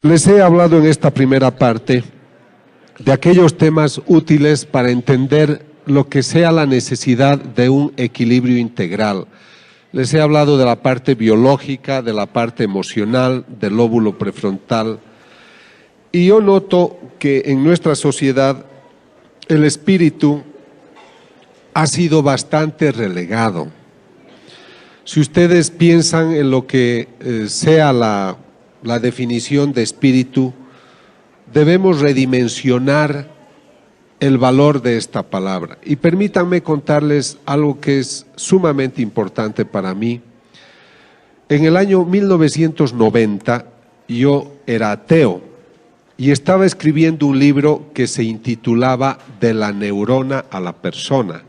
Les he hablado en esta primera parte de aquellos temas útiles para entender lo que sea la necesidad de un equilibrio integral. Les he hablado de la parte biológica, de la parte emocional, del lóbulo prefrontal. Y yo noto que en nuestra sociedad el espíritu ha sido bastante relegado. Si ustedes piensan en lo que sea la definición de espíritu, debemos redimensionar el valor de esta palabra. Y permítanme contarles algo que es sumamente importante para mí. En el año 1990 yo era ateo y estaba escribiendo un libro que se intitulaba De la neurona a la persona.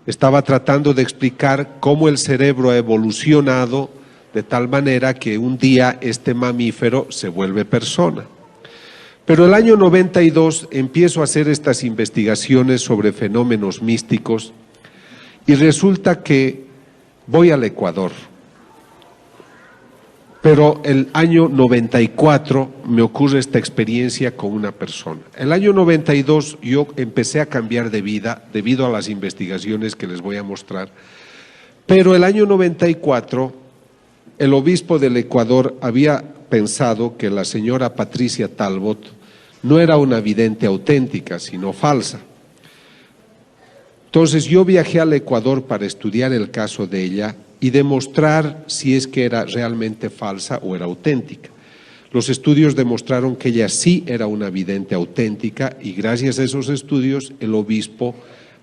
Estaba tratando de explicar cómo el cerebro ha evolucionado de tal manera que un día este mamífero se vuelve persona. Pero el año 92 empiezo a hacer estas investigaciones sobre fenómenos místicos y resulta que voy al Ecuador. Pero el año 94 me ocurre esta experiencia con una persona. El año 92 yo empecé a cambiar de vida debido a las investigaciones que les voy a mostrar. Pero el año 94 el obispo del Ecuador había pensado que la señora Patricia Talbot no era una vidente auténtica, sino falsa. Entonces yo viajé al Ecuador para estudiar el caso de ella y demostrar si es que era realmente falsa o era auténtica. Los estudios demostraron que ella sí era una vidente auténtica y gracias a esos estudios el obispo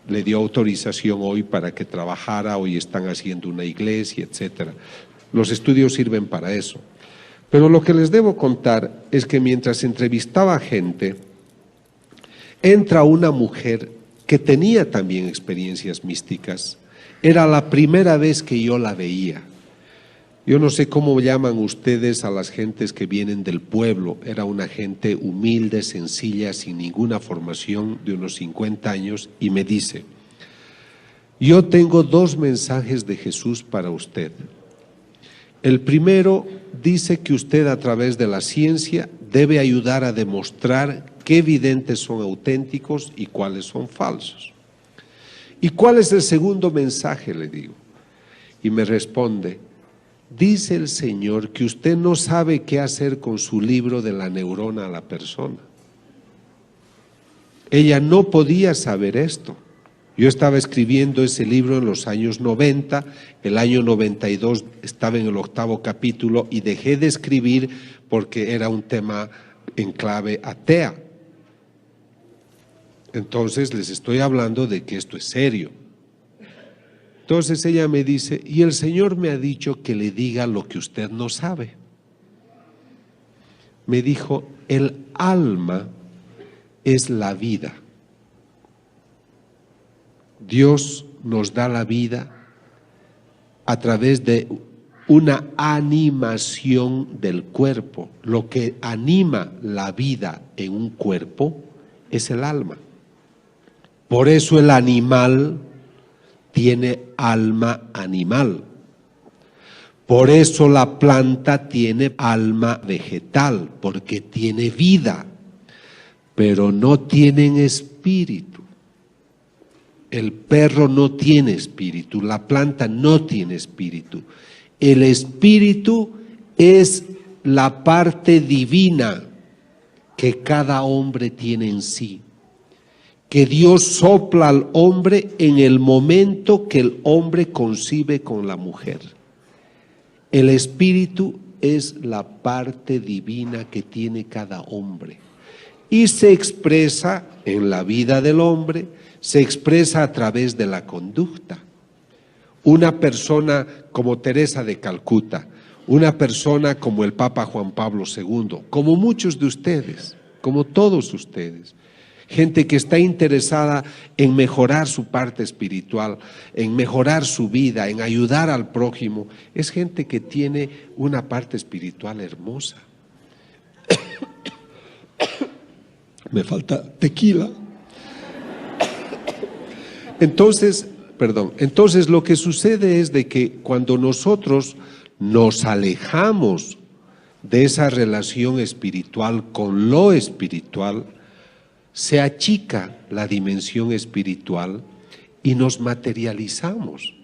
le dio autorización hoy para que trabajara, hoy están haciendo una iglesia, etcétera. Los estudios sirven para eso. Pero lo que les debo contar es que mientras entrevistaba gente, entra una mujer que tenía también experiencias místicas. Era la primera vez que yo la veía. Yo no sé cómo llaman ustedes a las gentes que vienen del pueblo. Era una gente humilde, sencilla, sin ninguna formación, de unos 50 años, y me dice: yo tengo 2 mensajes de Jesús para usted. El primero dice que usted a través de la ciencia debe ayudar a demostrar qué videntes son auténticos y cuáles son falsos. ¿Y cuál es el segundo mensaje?, le digo. Y me responde: dice el Señor que usted no sabe qué hacer con su libro de la neurona a la persona. Ella no podía saber esto. Yo estaba escribiendo ese libro en los años 90, el año 92 estaba en el 8º capítulo y dejé de escribir porque era un tema en clave atea. Entonces les estoy hablando de que esto es serio. Entonces ella me dice: y el Señor me ha dicho que le diga lo que usted no sabe. Me dijo: el alma es la vida. Dios nos da la vida a través de una animación del cuerpo. Lo que anima la vida en un cuerpo es el alma. Por eso el animal tiene alma animal. Por eso la planta tiene alma vegetal, porque tiene vida, pero no tienen espíritu. El perro no tiene espíritu, la planta no tiene espíritu. El espíritu es la parte divina que cada hombre tiene en sí, que Dios sopla al hombre en el momento que el hombre concibe con la mujer. El espíritu es la parte divina que tiene cada hombre y se expresa en la vida del hombre, se expresa a través de la conducta. Una persona como Teresa de Calcuta, una persona como el Papa Juan Pablo II, como muchos de ustedes, como todos ustedes, gente que está interesada en mejorar su parte espiritual, en mejorar su vida, en ayudar al prójimo, es gente que tiene una parte espiritual hermosa. Me falta tequila. Entonces lo que sucede es de que cuando nosotros nos alejamos de esa relación espiritual con lo espiritual, se achica la dimensión espiritual y nos materializamos.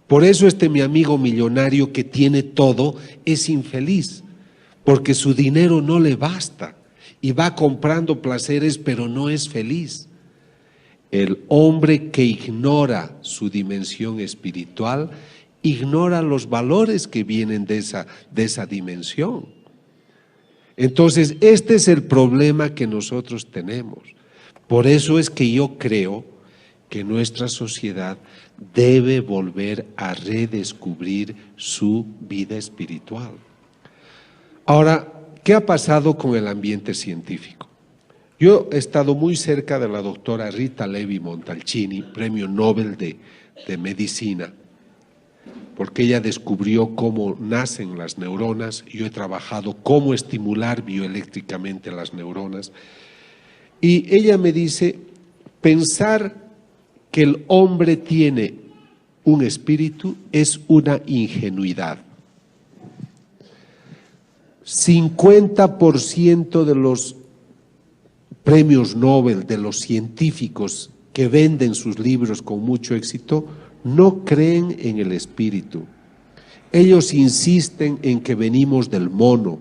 Por eso mi amigo millonario que tiene todo es infeliz, porque su dinero no le basta y va comprando placeres, pero no es feliz. El hombre que ignora su dimensión espiritual ignora los valores que vienen de esa dimensión. Entonces, este es el problema que nosotros tenemos. Por eso es que yo creo que nuestra sociedad debe volver a redescubrir su vida espiritual. Ahora, ¿qué ha pasado con el ambiente científico? Yo he estado muy cerca de la doctora Rita Levi Montalcini, premio Nobel de Medicina, porque ella descubrió cómo nacen las neuronas. Yo he trabajado cómo estimular bioeléctricamente las neuronas. Y ella me dice, pensar que el hombre tiene un espíritu es una ingenuidad. 50% de los premios Nobel, de los científicos que venden sus libros con mucho éxito, no creen en el espíritu. Ellos insisten en que venimos del mono.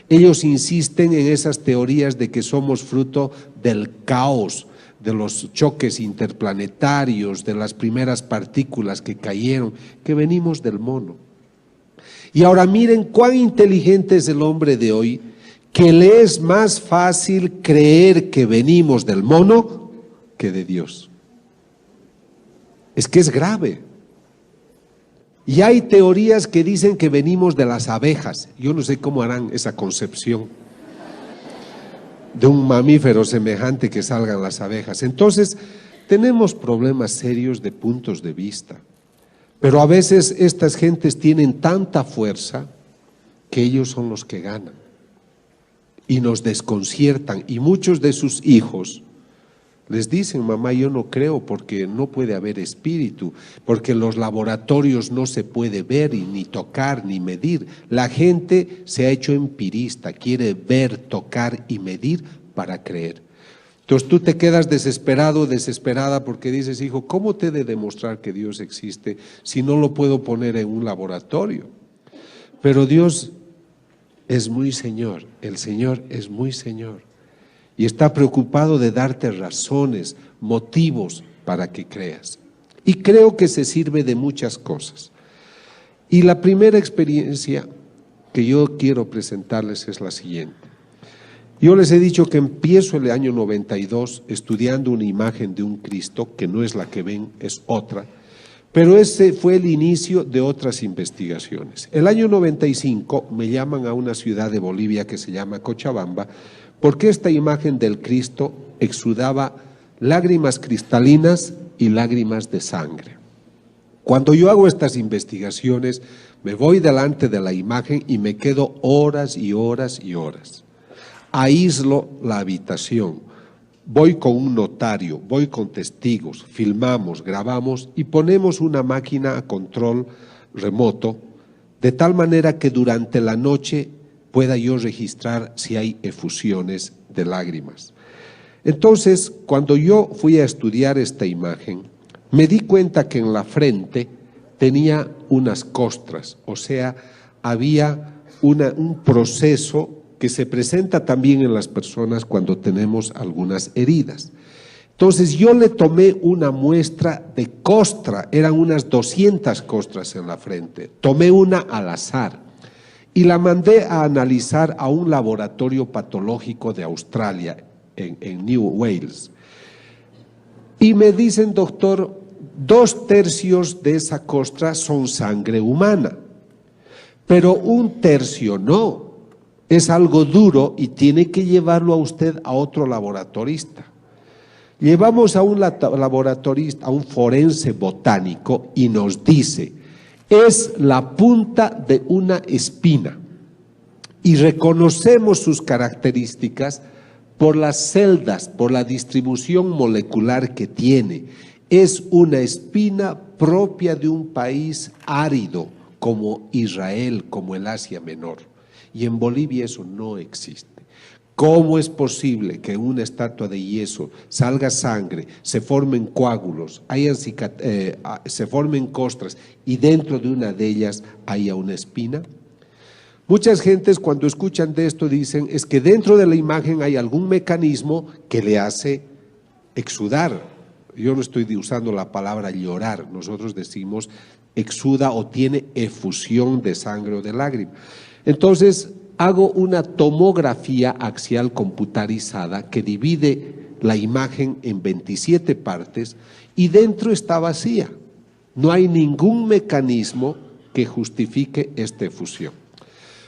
Ellos insisten en esas teorías de que somos fruto del caos, de los choques interplanetarios, de las primeras partículas que cayeron, que venimos del mono. Y ahora miren cuán inteligente es el hombre de hoy, que le es más fácil creer que venimos del mono que de Dios. Es que es grave. Y hay teorías que dicen que venimos de las abejas. Yo no sé cómo harán esa concepción de un mamífero semejante que salgan las abejas. Entonces, tenemos problemas serios de puntos de vista. Pero a veces estas gentes tienen tanta fuerza que ellos son los que ganan. Y nos desconciertan. Y muchos de sus hijos les dicen, mamá, yo no creo porque no puede haber espíritu, porque en los laboratorios no se puede ver y ni tocar ni medir. La gente se ha hecho empirista, quiere ver, tocar y medir para creer. Entonces tú te quedas desesperado, desesperada, porque dices, hijo, ¿cómo te he de demostrar que Dios existe si no lo puedo poner en un laboratorio? Pero Dios es muy Señor, el Señor es muy Señor. Y está preocupado de darte razones, motivos para que creas. Y creo que se sirve de muchas cosas. Y la primera experiencia que yo quiero presentarles es la siguiente. Yo les he dicho que empiezo el año 92 estudiando una imagen de un Cristo, que no es la que ven, es otra, pero ese fue el inicio de otras investigaciones. El año 95 me llaman a una ciudad de Bolivia que se llama Cochabamba, porque esta imagen del Cristo exudaba lágrimas cristalinas y lágrimas de sangre. Cuando yo hago estas investigaciones, me voy delante de la imagen y me quedo horas y horas y horas. Aíslo la habitación, voy con un notario, voy con testigos, filmamos, grabamos y ponemos una máquina a control remoto, de tal manera que durante la noche pueda yo registrar si hay efusiones de lágrimas. Entonces, cuando yo fui a estudiar esta imagen, me di cuenta que en la frente tenía unas costras, o sea, había un proceso que se presenta también en las personas cuando tenemos algunas heridas. Entonces yo le tomé una muestra de costra, eran unas 200 costras en la frente, tomé una al azar y la mandé a analizar a un laboratorio patológico de Australia, en New Wales. Y me dicen, doctor, 2/3 de esa costra son sangre humana, pero 1/3 no. Es algo duro y tiene que llevarlo a usted a otro laboratorista. Llevamos a un laboratorista, a un forense botánico, y nos dice, es la punta de una espina. Y reconocemos sus características por las celdas, por la distribución molecular que tiene. Es una espina propia de un país árido como Israel, como el Asia Menor. Y en Bolivia eso no existe. ¿Cómo es posible que en una estatua de yeso salga sangre, se formen coágulos, se formen costras y dentro de una de ellas haya una espina? Muchas gentes cuando escuchan de esto dicen es que dentro de la imagen hay algún mecanismo que le hace exudar. Yo no estoy usando la palabra llorar, nosotros decimos exuda o tiene efusión de sangre o de lágrima. Entonces hago una tomografía axial computarizada que divide la imagen en 27 partes y dentro está vacía. No hay ningún mecanismo que justifique esta efusión.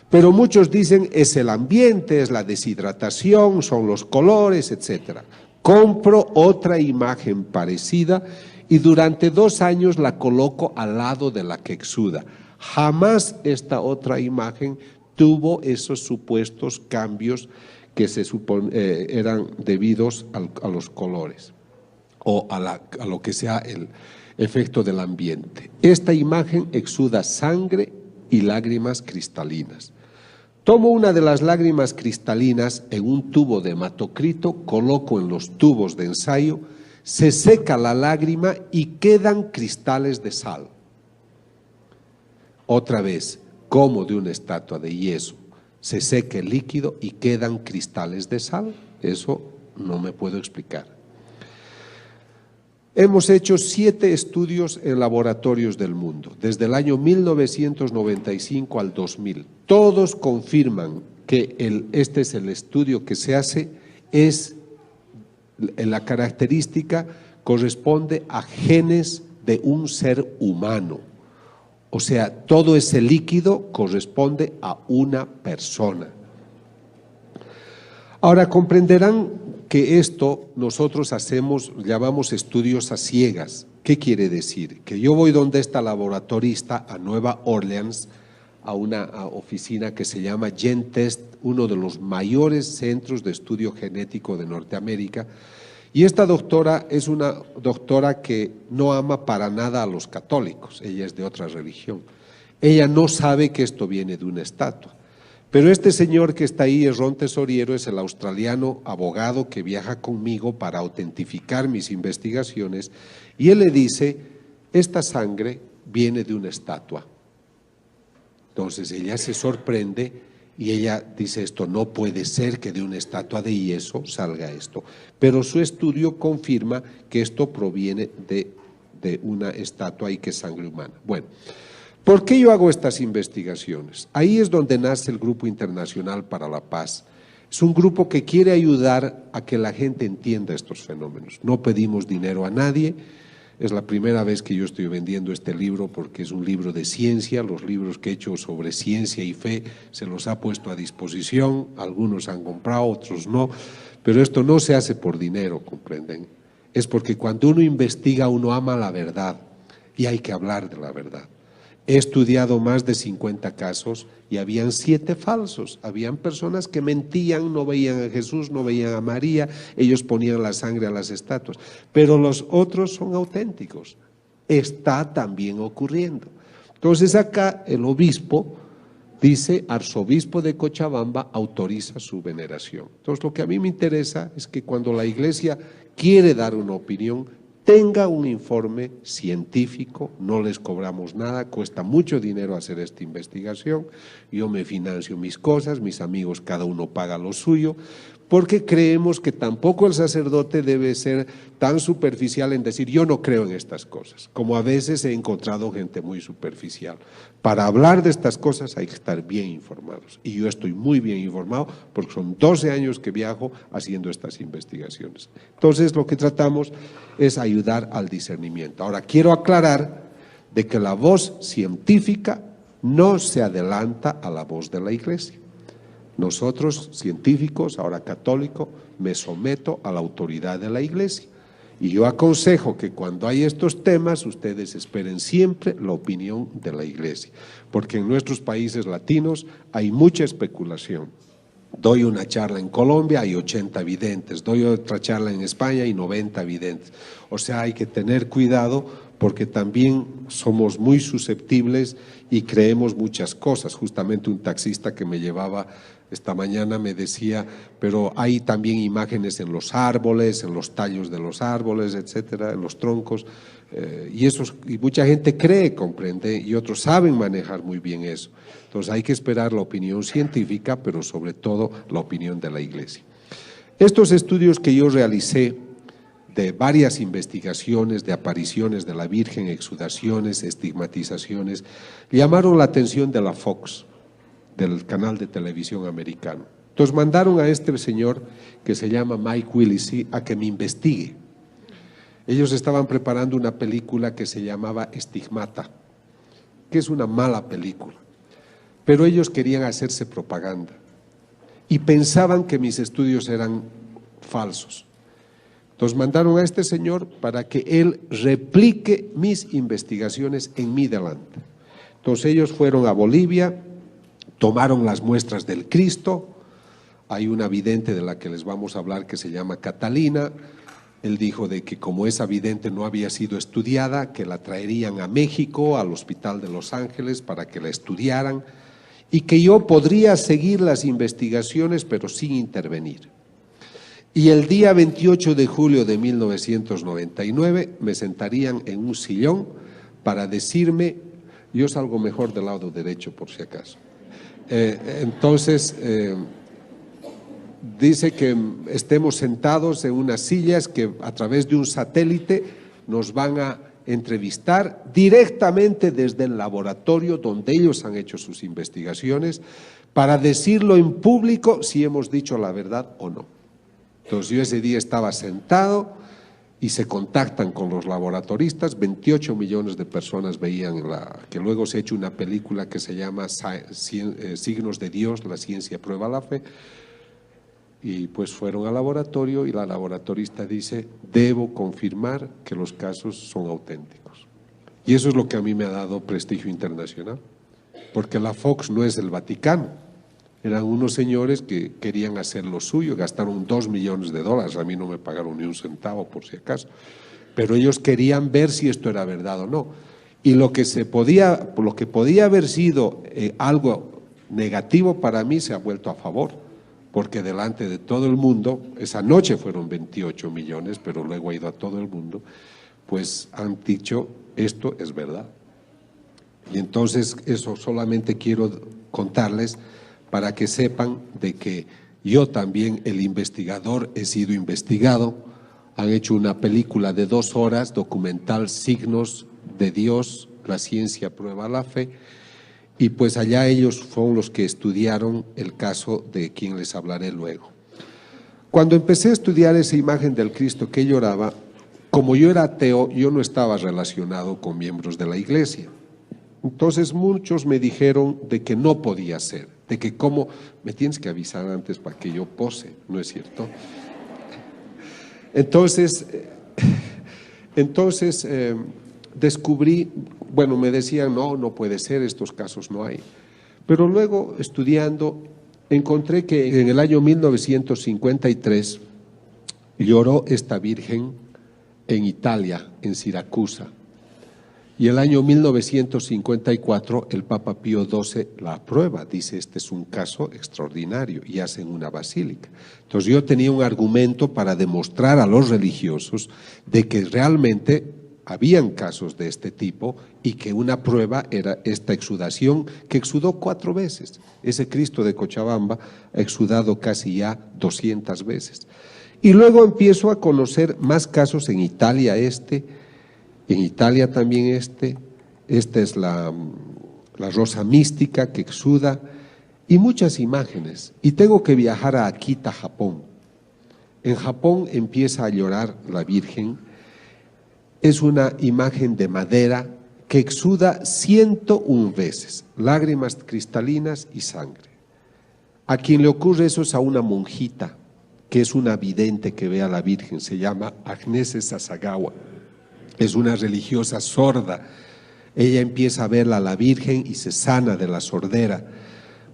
Pero muchos dicen es el ambiente, es la deshidratación, son los colores, etc. Compro otra imagen parecida y durante 2 años la coloco al lado de la que exuda. Jamás esta otra imagen tuvo esos supuestos cambios que se eran debidos a los colores o a lo que sea el efecto del ambiente. Esta imagen exuda sangre y lágrimas cristalinas. Tomo una de las lágrimas cristalinas en un tubo de hematocrito, coloco en los tubos de ensayo, se seca la lágrima y quedan cristales de sal. Otra vez, como de una estatua de yeso, se seca el líquido y quedan cristales de sal. Eso no me puedo explicar. Hemos hecho 7 estudios en laboratorios del mundo, desde el año 1995 al 2000. Todos confirman que este es el estudio que se hace, la característica corresponde a genes de un ser humano. O sea, todo ese líquido corresponde a una persona. Ahora comprenderán que esto nosotros llamamos estudios a ciegas. ¿Qué quiere decir? Que yo voy donde está laboratorista a Nueva Orleans, a una oficina que se llama GenTest, uno de los mayores centros de estudio genético de Norteamérica, y esta doctora es una doctora que no ama para nada a los católicos, ella es de otra religión. Ella no sabe que esto viene de una estatua. Pero este señor que está ahí, Ron Tesoriero, es el australiano abogado que viaja conmigo para autentificar mis investigaciones, y él le dice, esta sangre viene de una estatua. Entonces ella se sorprende y ella dice, esto no puede ser que de una estatua de yeso salga esto. Pero su estudio confirma que esto proviene de una estatua y que es sangre humana. Bueno, ¿por qué yo hago estas investigaciones? Ahí es donde nace el Grupo Internacional para la Paz. Es un grupo que quiere ayudar a que la gente entienda estos fenómenos. No pedimos dinero a nadie. Es la primera vez que yo estoy vendiendo este libro porque es un libro de ciencia. Los libros que he hecho sobre ciencia y fe se los ha puesto a disposición. Algunos han comprado, otros no. Pero esto no se hace por dinero, ¿comprenden? Es porque cuando uno investiga, uno ama la verdad y hay que hablar de la verdad. He estudiado más de 50 casos y habían 7 falsos. Habían personas que mentían, no veían a Jesús, no veían a María, ellos ponían la sangre a las estatuas. Pero los otros son auténticos. Está también ocurriendo. Entonces acá el obispo dice, arzobispo de Cochabamba autoriza su veneración. Entonces lo que a mí me interesa es que cuando la iglesia quiere dar una opinión, tenga un informe científico, no les cobramos nada, cuesta mucho dinero hacer esta investigación, yo me financio mis cosas, mis amigos cada uno paga lo suyo, porque creemos que tampoco el sacerdote debe ser tan superficial en decir yo no creo en estas cosas, como a veces he encontrado gente muy superficial. Para hablar de estas cosas hay que estar bien informados y yo estoy muy bien informado porque son 12 años que viajo haciendo estas investigaciones. Entonces lo que tratamos es ayudar al discernimiento. Ahora quiero aclarar de que la voz científica no se adelanta a la voz de la iglesia. Nosotros, científicos, ahora católico, me someto a la autoridad de la iglesia. Y yo aconsejo que cuando hay estos temas, ustedes esperen siempre la opinión de la iglesia. Porque en nuestros países latinos hay mucha especulación. Doy una charla en Colombia, hay 80 videntes. Doy otra charla en España, hay 90 videntes. O sea, hay que tener cuidado porque también somos muy susceptibles y creemos muchas cosas. Justamente un taxista que me llevaba esta mañana me decía, pero hay también imágenes en los árboles, en los tallos de los árboles, etcétera, en los troncos, y mucha gente cree, comprende, y otros saben manejar muy bien eso. Entonces hay que esperar la opinión científica, pero sobre todo la opinión de la Iglesia. Estos estudios que yo realicé de varias investigaciones de apariciones de la Virgen, exudaciones, estigmatizaciones, llamaron la atención de la Fox, del canal de televisión americano. Entonces mandaron a este señor que se llama Mike Willesee a que me investigue. Ellos estaban preparando una película que se llamaba Estigmata, que es una mala película, pero ellos querían hacerse propaganda y pensaban que mis estudios eran falsos. Entonces mandaron a este señor para que él replique mis investigaciones en mi delante. Entonces ellos fueron a Bolivia, tomaron las muestras del Cristo. Hay una vidente de la que les vamos a hablar que se llama Catalina. Él dijo de que como esa vidente no había sido estudiada, que la traerían a México, al Hospital de Los Ángeles, para que la estudiaran, y que yo podría seguir las investigaciones, pero sin intervenir. Y el día 28 de julio de 1999 me sentarían en un sillón para decirme, yo salgo mejor del lado derecho por si acaso. Entonces, dice que estemos sentados en unas sillas que a través de un satélite nos van a entrevistar directamente desde el laboratorio donde ellos han hecho sus investigaciones para decirlo en público si hemos dicho la verdad o no. Entonces yo ese día estaba sentado y se contactan con los laboratoristas, 28 millones de personas veían que luego se ha hecho una película que se llama Signos de Dios, la ciencia prueba la fe, y pues fueron al laboratorio y la laboratorista dice, debo confirmar que los casos son auténticos. Y eso es lo que a mí me ha dado prestigio internacional, porque la Fox no es el Vaticano. Eran unos señores que querían hacer lo suyo, gastaron $2 millones, a mí no me pagaron ni un centavo por si acaso, pero ellos querían ver si esto era verdad o no. Y lo que podía haber sido algo negativo para mí se ha vuelto a favor, porque delante de todo el mundo, esa noche fueron 28 millones, pero luego ha ido a todo el mundo, pues han dicho, esto es verdad. Y entonces eso solamente quiero contarles para que sepan de que yo también, el investigador, he sido investigado. Han hecho una película de 2 horas, documental Signos de Dios, la ciencia prueba la fe, y pues allá ellos fueron los que estudiaron el caso de quien les hablaré luego. Cuando empecé a estudiar esa imagen del Cristo que lloraba, como yo era ateo, yo no estaba relacionado con miembros de la iglesia. Entonces muchos me dijeron de que no podía ser, de que cómo, me tienes que avisar antes para que yo pose, ¿no es cierto? Entonces descubrí, bueno, me decían, no puede ser, estos casos no hay. Pero luego, estudiando, encontré que en el año 1953 lloró esta Virgen en Italia, en Siracusa. Y el año 1954 el Papa Pío XII la aprueba, dice este es un caso extraordinario y hacen una basílica. Entonces yo tenía un argumento para demostrar a los religiosos de que realmente habían casos de este tipo y que una prueba era esta exudación que exudó 4 veces. Ese Cristo de Cochabamba ha exudado casi ya 200 veces. Y luego empiezo a conocer más casos en Italia en Italia también esta es la rosa mística que exuda y muchas imágenes. Y tengo que viajar a Akita, Japón. En Japón empieza a llorar la Virgen. Es una imagen de madera que exuda 101 veces, lágrimas cristalinas y sangre. A quien le ocurre eso es a una monjita, que es una vidente que ve a la Virgen, se llama Agnese Sasagawa. Es una religiosa sorda. Ella empieza a verla a la Virgen y se sana de la sordera.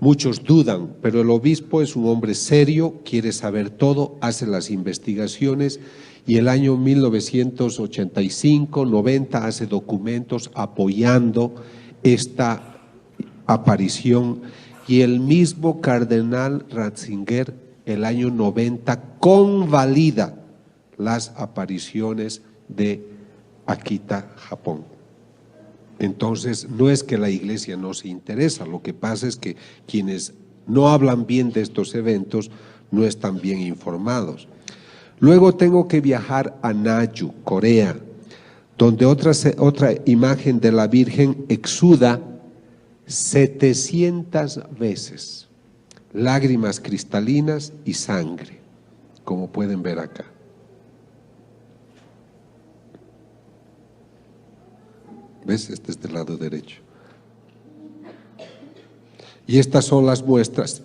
Muchos dudan, pero el obispo es un hombre serio, quiere saber todo, hace las investigaciones y el año 1985-90 hace documentos apoyando esta aparición, y el mismo cardenal Ratzinger el año 90 convalida las apariciones de Akita, Japón. Entonces, no es que la Iglesia no se interesa, lo que pasa es que quienes no hablan bien de estos eventos no están bien informados. Luego tengo que viajar a Naju, Corea, donde otra imagen de la Virgen exuda 700 veces, lágrimas cristalinas y sangre, como pueden ver acá. ¿Ves? Este es del lado derecho. Y estas son las muestras,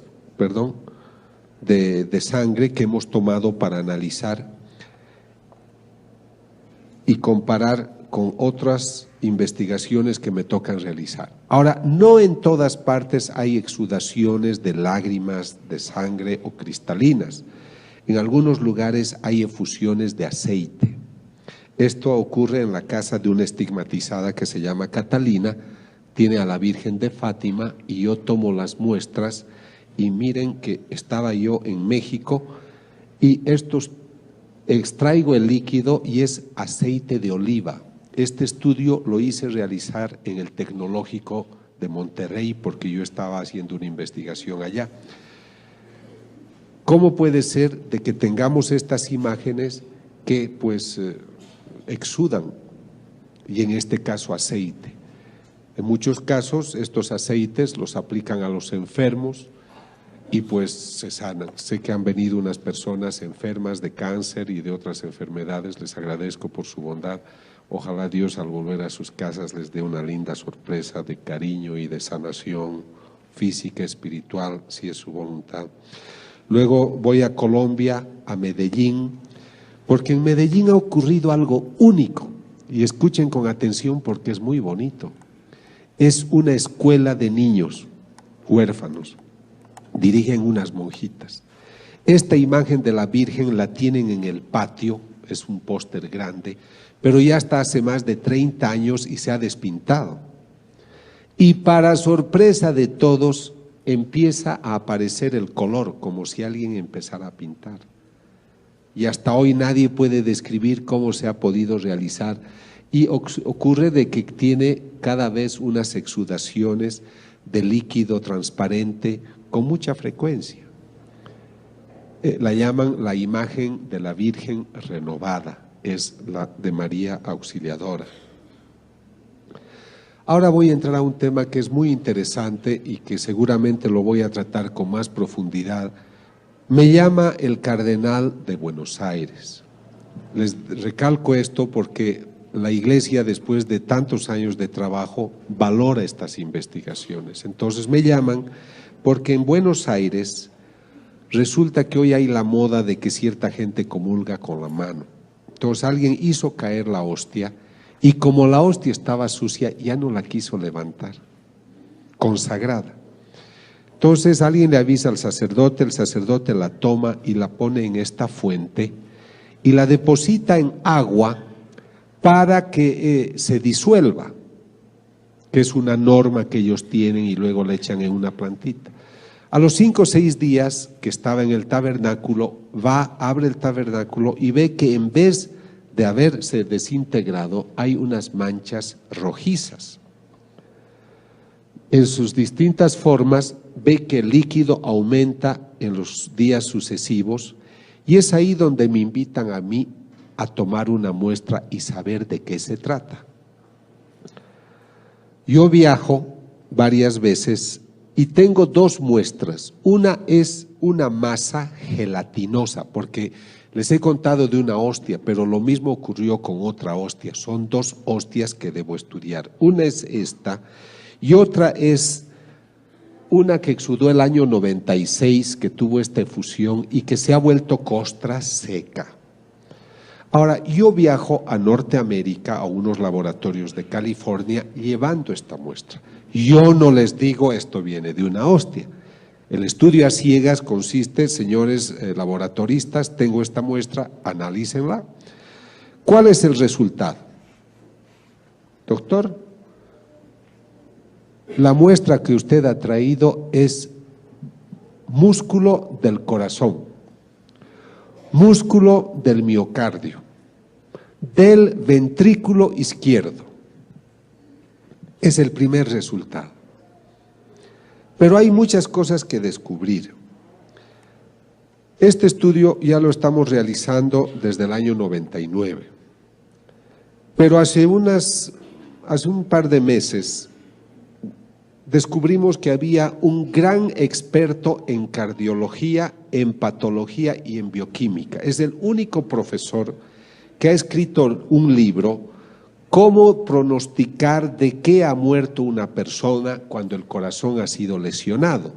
de sangre que hemos tomado para analizar y comparar con otras investigaciones que me tocan realizar. Ahora, no en todas partes hay exudaciones de lágrimas de sangre o cristalinas. En algunos lugares hay efusiones de aceite. Esto ocurre en la casa de una estigmatizada que se llama Catalina, tiene a la Virgen de Fátima, y yo tomo las muestras y miren que estaba yo en México y extraigo el líquido y es aceite de oliva. Este estudio lo hice realizar en el Tecnológico de Monterrey porque yo estaba haciendo una investigación allá. ¿Cómo puede ser de que tengamos estas imágenes que pues exudan, y en este caso aceite? En muchos casos estos aceites los aplican a los enfermos y pues se sanan. Sé que han venido unas personas enfermas de cáncer y de otras enfermedades, les agradezco por su bondad. Ojalá Dios al volver a sus casas les dé una linda sorpresa de cariño y de sanación física, espiritual, si es su voluntad. Luego voy a Colombia, a Medellín, porque en Medellín ha ocurrido algo único, y escuchen con atención porque es muy bonito. Es una escuela de niños huérfanos, dirigen unas monjitas. Esta imagen de la Virgen la tienen en el patio, es un póster grande, pero ya está hace más de 30 años y se ha despintado. Y para sorpresa de todos, empieza a aparecer el color, como si alguien empezara a pintar. Y hasta hoy nadie puede describir cómo se ha podido realizar. Y ocurre de que tiene cada vez unas exudaciones de líquido transparente con mucha frecuencia. La llaman la imagen de la Virgen renovada, es la de María Auxiliadora. Ahora voy a entrar a un tema que es muy interesante y que seguramente lo voy a tratar con más profundidad. Me llama el cardenal de Buenos Aires. Les recalco esto porque la Iglesia, después de tantos años de trabajo, valora estas investigaciones. Entonces me llaman porque en Buenos Aires resulta que hoy hay la moda de que cierta gente comulga con la mano. Entonces alguien hizo caer la hostia y como la hostia estaba sucia, ya no la quiso levantar, consagrada. Entonces alguien le avisa al sacerdote, el sacerdote la toma y la pone en esta fuente y la deposita en agua para que se disuelva, que es una norma que ellos tienen, y luego le echan en una plantita. A los 5 o 6 días que estaba en el tabernáculo, abre el tabernáculo y ve que en vez de haberse desintegrado, hay unas manchas rojizas. En sus distintas formas, ve que el líquido aumenta en los días sucesivos, y es ahí donde me invitan a mí a tomar una muestra y saber de qué se trata. Yo viajo varias veces y tengo 2 muestras. Una es una masa gelatinosa, porque les he contado de una hostia, pero lo mismo ocurrió con otra hostia. Son 2 hostias que debo estudiar. Una es esta y otra es una que exudó el año 96, que tuvo esta efusión y que se ha vuelto costra seca. Ahora, yo viajo a Norteamérica, a unos laboratorios de California, llevando esta muestra. Yo no les digo esto viene de una hostia. El estudio a ciegas consiste, señores laboratoristas, tengo esta muestra, analícenla. ¿Cuál es el resultado? Doctor, la muestra que usted ha traído es músculo del corazón, músculo del miocardio, del ventrículo izquierdo. Es el primer resultado. Pero hay muchas cosas que descubrir. Este estudio ya lo estamos realizando desde el año 99. Pero hace un par de meses descubrimos que había un gran experto en cardiología, en patología y en bioquímica. Es el único profesor que ha escrito un libro, Cómo pronosticar de qué ha muerto una persona cuando el corazón ha sido lesionado.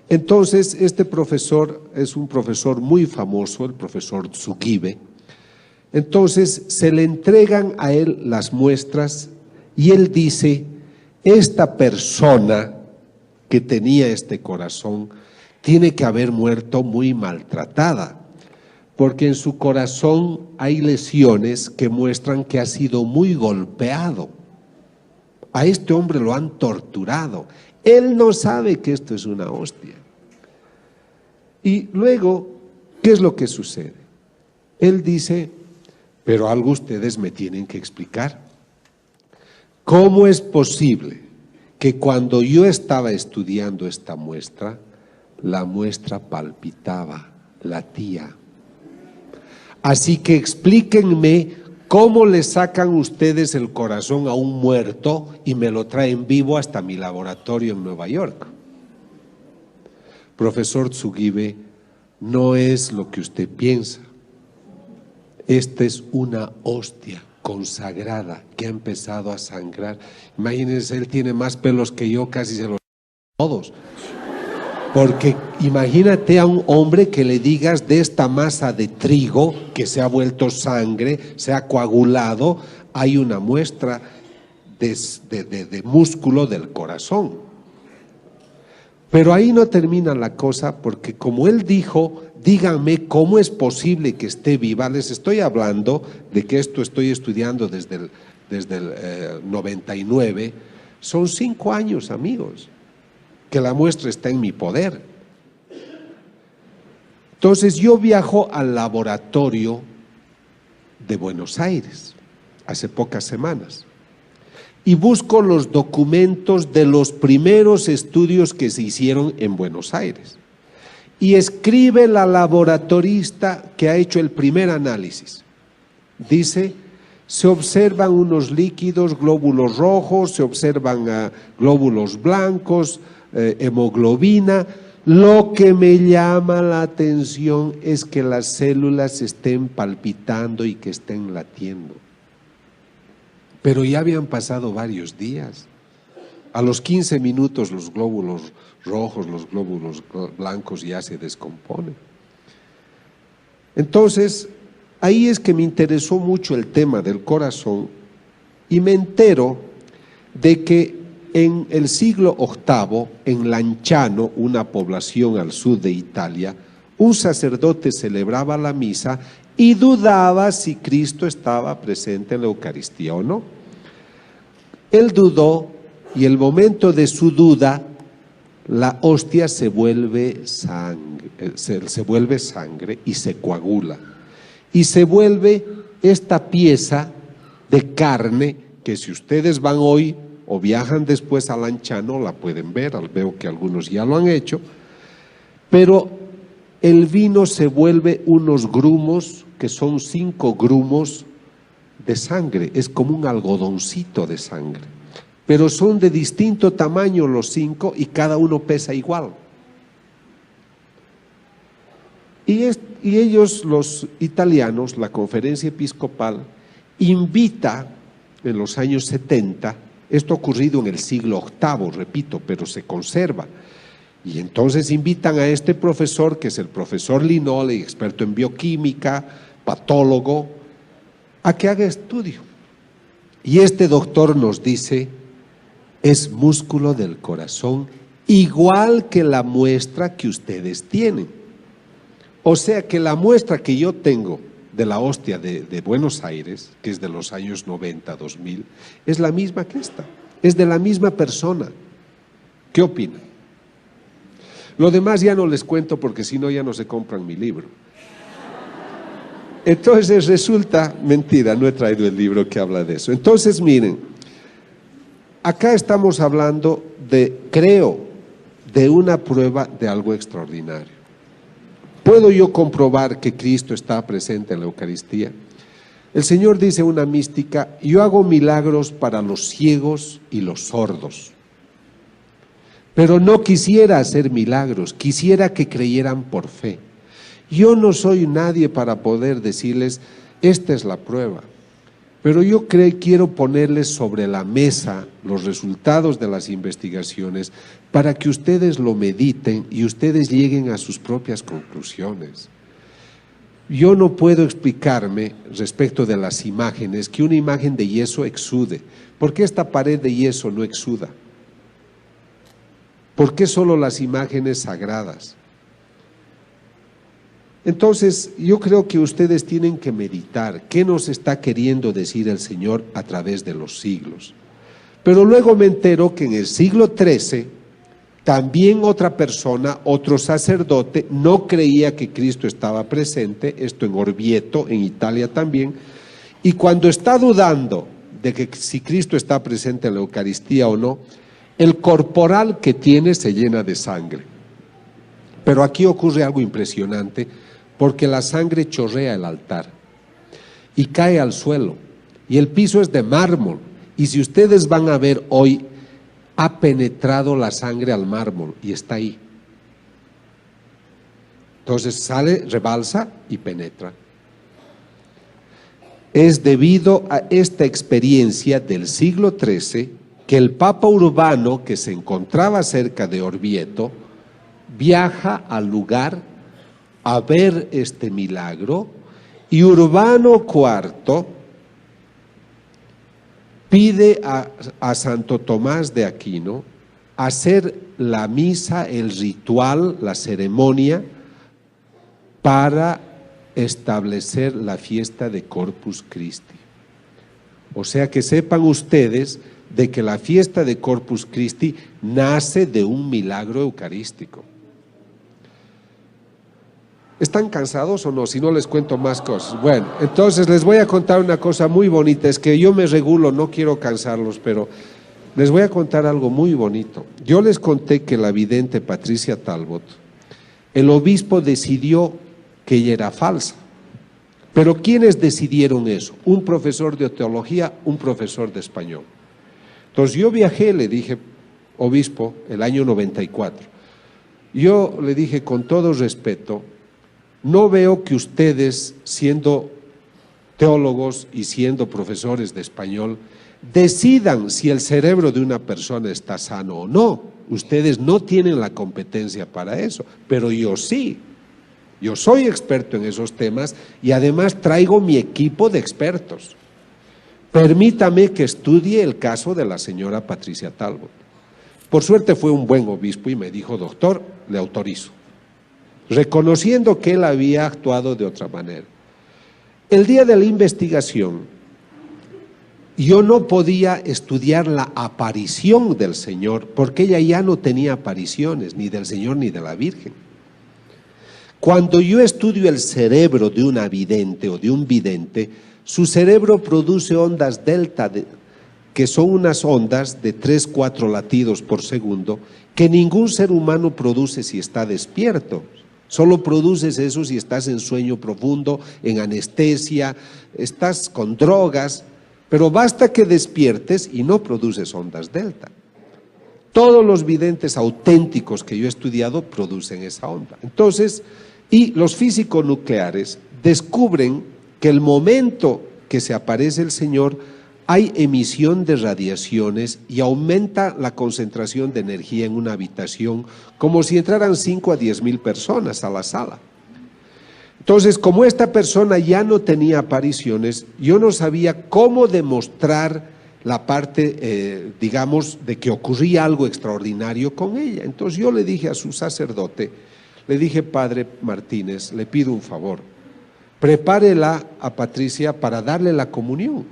Entonces, este profesor es un profesor muy famoso, el profesor Tsugibe. Entonces, se le entregan a él las muestras y él dice, esta persona que tenía este corazón tiene que haber muerto muy maltratada, porque en su corazón hay lesiones que muestran que ha sido muy golpeado. A este hombre lo han torturado. Él no sabe que esto es una hostia. Y luego, ¿qué es lo que sucede? Él dice, pero algo ustedes me tienen que explicar. ¿Cómo es posible que cuando yo estaba estudiando esta muestra, la muestra palpitaba, latía? Así que explíquenme cómo le sacan ustedes el corazón a un muerto y me lo traen vivo hasta mi laboratorio en Nueva York. Profesor Tsugibe, no es lo que usted piensa. Esta es una hostia consagrada que ha empezado a sangrar. Imagínense, él tiene más pelos que yo, casi se los todos. Porque imagínate a un hombre que le digas de esta masa de trigo que se ha vuelto sangre, se ha coagulado, hay una muestra de músculo del corazón. Pero ahí no termina la cosa, porque como él dijo, díganme cómo es posible que esté viva. Les estoy hablando de que esto estoy estudiando desde el 99, son 5 años, amigos, que la muestra está en mi poder. Entonces yo viajo al laboratorio de Buenos Aires hace pocas semanas y busco los documentos de los primeros estudios que se hicieron en Buenos Aires. Y escribe la laboratorista que ha hecho el primer análisis. Dice, se observan unos líquidos, glóbulos rojos, se observan glóbulos blancos, hemoglobina. Lo que me llama la atención es que las células estén palpitando y que estén latiendo. Pero ya habían pasado varios días. A los 15 minutos los glóbulos rojos, los glóbulos blancos ya se descomponen. Entonces, ahí es que me interesó mucho el tema del corazón y me entero de que en el siglo VIII, en Lanciano, una población al sur de Italia, un sacerdote celebraba la misa y dudaba si Cristo estaba presente en la Eucaristía o no. Él dudó y el momento de su duda, la hostia se vuelve sangre y se coagula. Y se vuelve esta pieza de carne que si ustedes van hoy o viajan después a Lanciano, la pueden ver, veo que algunos ya lo han hecho, pero el vino se vuelve unos grumos que son 5 grumos de sangre, es como un algodoncito de sangre, pero son de distinto tamaño los 5 y cada uno pesa igual. Y ellos, los italianos, la conferencia episcopal, invita en los años 70, esto ha ocurrido en el siglo VIII, repito, pero se conserva. Y entonces invitan a este profesor, que es el profesor Linole, experto en bioquímica, patólogo, a que haga estudio. Y este doctor nos dice, es músculo del corazón igual que la muestra que ustedes tienen. O sea que la muestra que yo tengo de la hostia de Buenos Aires, que es de los años 90, 2000, es la misma que esta, es de la misma persona. ¿Qué opinan? Lo demás ya no les cuento porque si no ya no se compran mi libro. Entonces resulta mentira, no he traído el libro que habla de eso. Entonces miren, acá estamos hablando creo, de una prueba de algo extraordinario. ¿Puedo yo comprobar que Cristo está presente en la Eucaristía? El Señor dice una mística: yo hago milagros para los ciegos y los sordos. Pero no quisiera hacer milagros, quisiera que creyeran por fe. Yo no soy nadie para poder decirles, esta es la prueba. Pero yo quiero ponerles sobre la mesa los resultados de las investigaciones para que ustedes lo mediten y ustedes lleguen a sus propias conclusiones. Yo no puedo explicarme respecto de las imágenes que una imagen de yeso exude. ¿Por qué esta pared de yeso no exuda? ¿Por qué solo las imágenes sagradas? Entonces, yo creo que ustedes tienen que meditar qué nos está queriendo decir el Señor a través de los siglos. Pero luego me entero que en el siglo XIII, también otra persona, otro sacerdote, no creía que Cristo estaba presente, esto en Orvieto, en Italia también, y cuando está dudando de que si Cristo está presente en la Eucaristía o no, el corporal que tiene se llena de sangre. Pero aquí ocurre algo impresionante, porque la sangre chorrea el altar y cae al suelo, y el piso es de mármol, y si ustedes van a ver hoy, ha penetrado la sangre al mármol y está ahí. Entonces sale, rebalsa y penetra. Es debido a esta experiencia del siglo XIII que el Papa Urbano, que se encontraba cerca de Orvieto, viaja al lugar a ver este milagro, y Urbano IV pide a Santo Tomás de Aquino hacer la misa, el ritual, la ceremonia para establecer la fiesta de Corpus Christi. O sea que sepan ustedes de que la fiesta de Corpus Christi nace de un milagro eucarístico. ¿Están cansados o no? Si no les cuento más cosas. Bueno, entonces les voy a contar una cosa muy bonita. Es que yo me regulo, no quiero cansarlos, pero les voy a contar algo muy bonito. Yo les conté que la vidente Patricia Talbot, el obispo decidió que ella era falsa. Pero ¿quiénes decidieron eso? Un profesor de teología, un profesor de español. Entonces yo viajé, le dije, obispo, el año 94. Yo le dije con todo respeto, no veo que ustedes, siendo teólogos y siendo profesores de español, decidan si el cerebro de una persona está sano o no. Ustedes no tienen la competencia para eso, pero yo sí. Yo soy experto en esos temas y además traigo mi equipo de expertos. Permítame que estudie el caso de la señora Patricia Talbot. Por suerte fue un buen obispo y me dijo, doctor, le autorizo, reconociendo que él había actuado de otra manera. El día de la investigación, yo no podía estudiar la aparición del Señor, porque ella ya no tenía apariciones, ni del Señor ni de la Virgen. Cuando yo estudio el cerebro de una vidente o de un vidente, su cerebro produce ondas delta, que son unas ondas de 3-4 latidos por segundo, que ningún ser humano produce si está despierto. Solo produces eso si estás en sueño profundo, en anestesia, estás con drogas, pero basta que despiertes y no produces ondas delta. Todos los videntes auténticos que yo he estudiado producen esa onda. Entonces, y los físicos nucleares descubren que el momento que se aparece el Señor hay emisión de radiaciones y aumenta la concentración de energía en una habitación como si entraran 5 a 10,000 personas a la sala. Entonces, como esta persona ya no tenía apariciones, yo no sabía cómo demostrar la parte, digamos, de que ocurría algo extraordinario con ella. Entonces yo le dije a su sacerdote, le dije, Padre Martínez, le pido un favor, prepárela a Patricia para darle la comunión,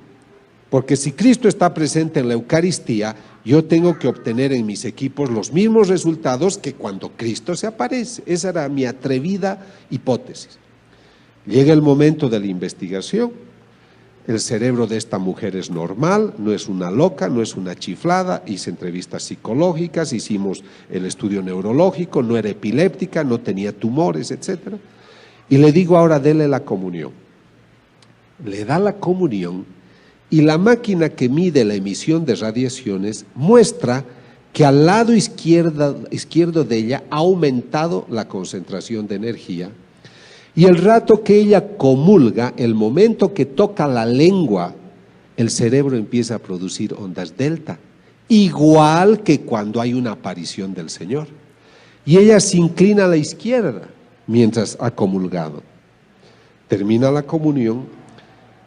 porque si Cristo está presente en la Eucaristía, yo tengo que obtener en mis equipos los mismos resultados que cuando Cristo se aparece. Esa era mi atrevida hipótesis. Llega el momento de la investigación, el cerebro de esta mujer es normal, no es una loca, no es una chiflada, hice entrevistas psicológicas, hicimos el estudio neurológico, no era epiléptica, no tenía tumores, etcétera. Y le digo ahora, dele la comunión. Le da la comunión y la máquina que mide la emisión de radiaciones muestra que al lado izquierdo de ella ha aumentado la concentración de energía, y el rato que ella comulga, el momento que toca la lengua, el cerebro empieza a producir ondas delta, igual que cuando hay una aparición del Señor. Y ella se inclina a la izquierda mientras ha comulgado. Termina la comunión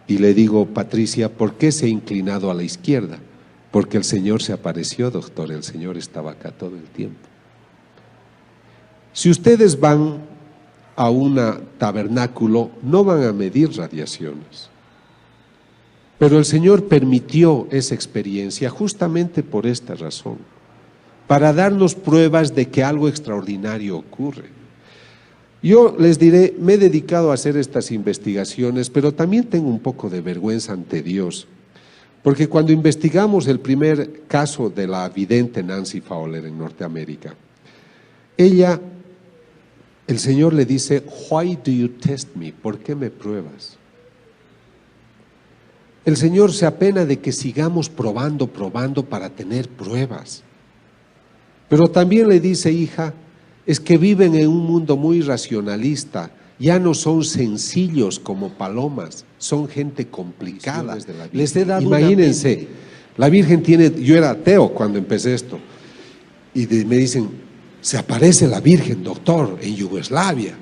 y le digo, Patricia, ¿por qué se ha inclinado a la izquierda? Porque el Señor se apareció, doctor, el Señor estaba acá todo el tiempo. Si ustedes van a un tabernáculo, no van a medir radiaciones. Pero el Señor permitió esa experiencia justamente por esta razón, para darnos pruebas de que algo extraordinario ocurre. Yo les diré, me he dedicado a hacer estas investigaciones, pero también tengo un poco de vergüenza ante Dios, porque cuando investigamos el primer caso de la vidente Nancy Fowler en Norteamérica, ella, el Señor le dice, "Why do you test me?", ¿por qué me pruebas? El Señor se apena de que sigamos probando para tener pruebas. Pero también le dice, hija, es que viven en un mundo muy racionalista, ya no son sencillos como palomas, son gente complicada. Les he dado imagínense, la Virgen tiene, yo era ateo cuando empecé esto, y me dicen, se aparece la Virgen, doctor, en Yugoslavia.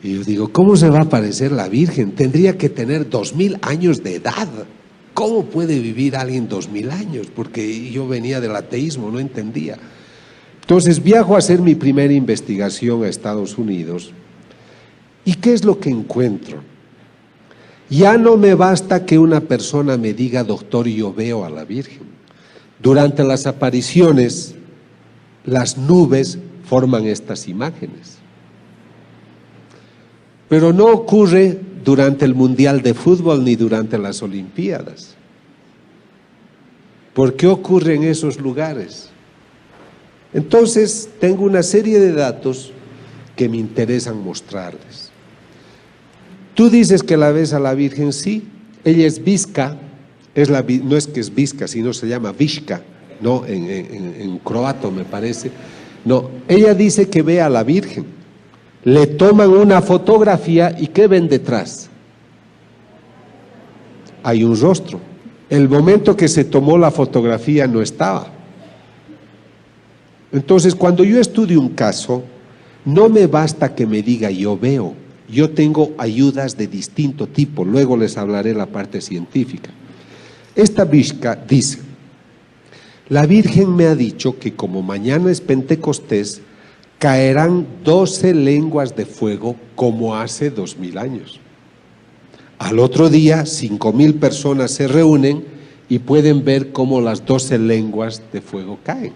Y yo digo, ¿cómo se va a aparecer la Virgen? Tendría que tener 2000 años de edad. ¿Cómo puede vivir alguien 2000 años? Porque yo venía del ateísmo, no entendía. Entonces viajo a hacer mi primera investigación a Estados Unidos. ¿Y qué es lo que encuentro? Ya no me basta que una persona me diga, doctor, yo veo a la Virgen. Durante las apariciones, las nubes forman estas imágenes. Pero no ocurre durante el Mundial de Fútbol ni durante las Olimpiadas. ¿Por qué ocurre en esos lugares? Entonces, tengo una serie de datos que me interesan mostrarles. Tú dices que la ves a la Virgen, sí, ella es Visca, no es que es Visca, sino se llama Vishka, no, en croato me parece. No, ella dice que ve a la Virgen, le toman una fotografía y ¿qué ven detrás? Hay un rostro. El momento que se tomó la fotografía no estaba. Entonces, cuando yo estudio un caso, no me basta que me diga yo veo, yo tengo ayudas de distinto tipo, luego les hablaré la parte científica. Esta Vishka dice, la Virgen me ha dicho que como mañana es Pentecostés, caerán 12 lenguas de fuego como hace 2000 años. Al otro día, 5000 personas se reúnen y pueden ver cómo las 12 lenguas de fuego caen.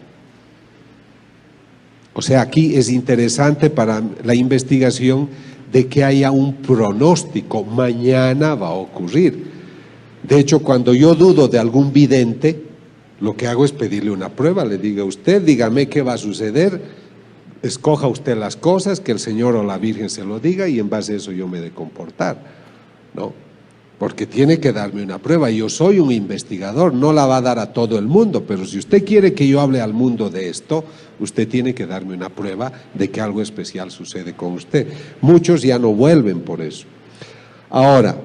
O sea, aquí es interesante para la investigación de que haya un pronóstico, mañana va a ocurrir. De hecho, cuando yo dudo de algún vidente, lo que hago es pedirle una prueba, le digo a usted, dígame qué va a suceder, escoja usted las cosas, que el Señor o la Virgen se lo diga y en base a eso yo me he de comportar, ¿no? Porque tiene que darme una prueba, yo soy un investigador, no la va a dar a todo el mundo, pero si usted quiere que yo hable al mundo de esto, usted tiene que darme una prueba de que algo especial sucede con usted. Muchos ya no vuelven por eso. Ahora,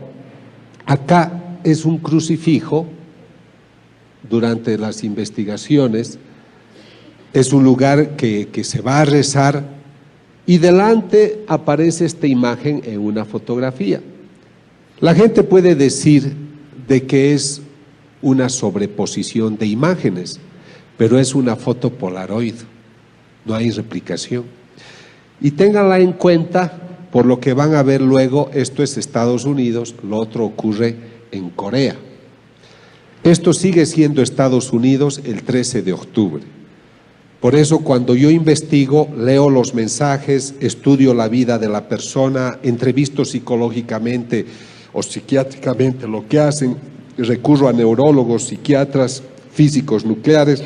acá es un crucifijo, durante las investigaciones, es un lugar que se va a rezar y delante aparece esta imagen en una fotografía. La gente puede decir de que es una sobreposición de imágenes, pero es una foto Polaroid, no hay replicación. Y ténganla en cuenta, por lo que van a ver luego, esto es Estados Unidos, lo otro ocurre en Corea. Esto sigue siendo Estados Unidos el 13 de octubre. Por eso cuando yo investigo, leo los mensajes, estudio la vida de la persona, entrevisto psicológicamente o psiquiátricamente lo que hacen, recurro a neurólogos, psiquiatras, físicos nucleares,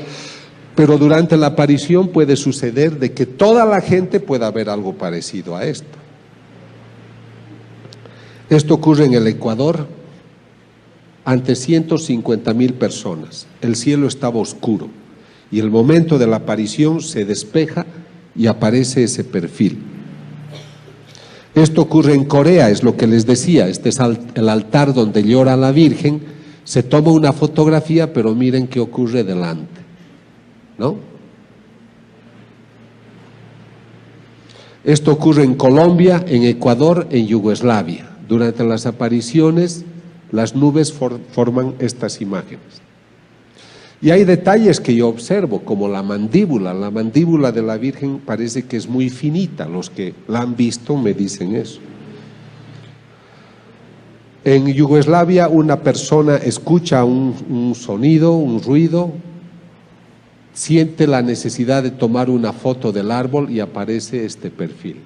pero durante la aparición puede suceder de que toda la gente pueda ver algo parecido a esto. Esto ocurre en el Ecuador ante 150,000 personas. El cielo estaba oscuro y el momento de la aparición se despeja y aparece ese perfil. Esto ocurre en Corea, es lo que les decía, este es el altar donde llora la Virgen, se toma una fotografía, pero miren qué ocurre delante, ¿no? Esto ocurre en Colombia, en Ecuador, en Yugoslavia. Durante las apariciones, las nubes forman estas imágenes. Y hay detalles que yo observo, como la mandíbula de la Virgen parece que es muy finita, los que la han visto me dicen eso. En Yugoslavia una persona escucha un sonido, un ruido, siente la necesidad de tomar una foto del árbol y aparece este perfil.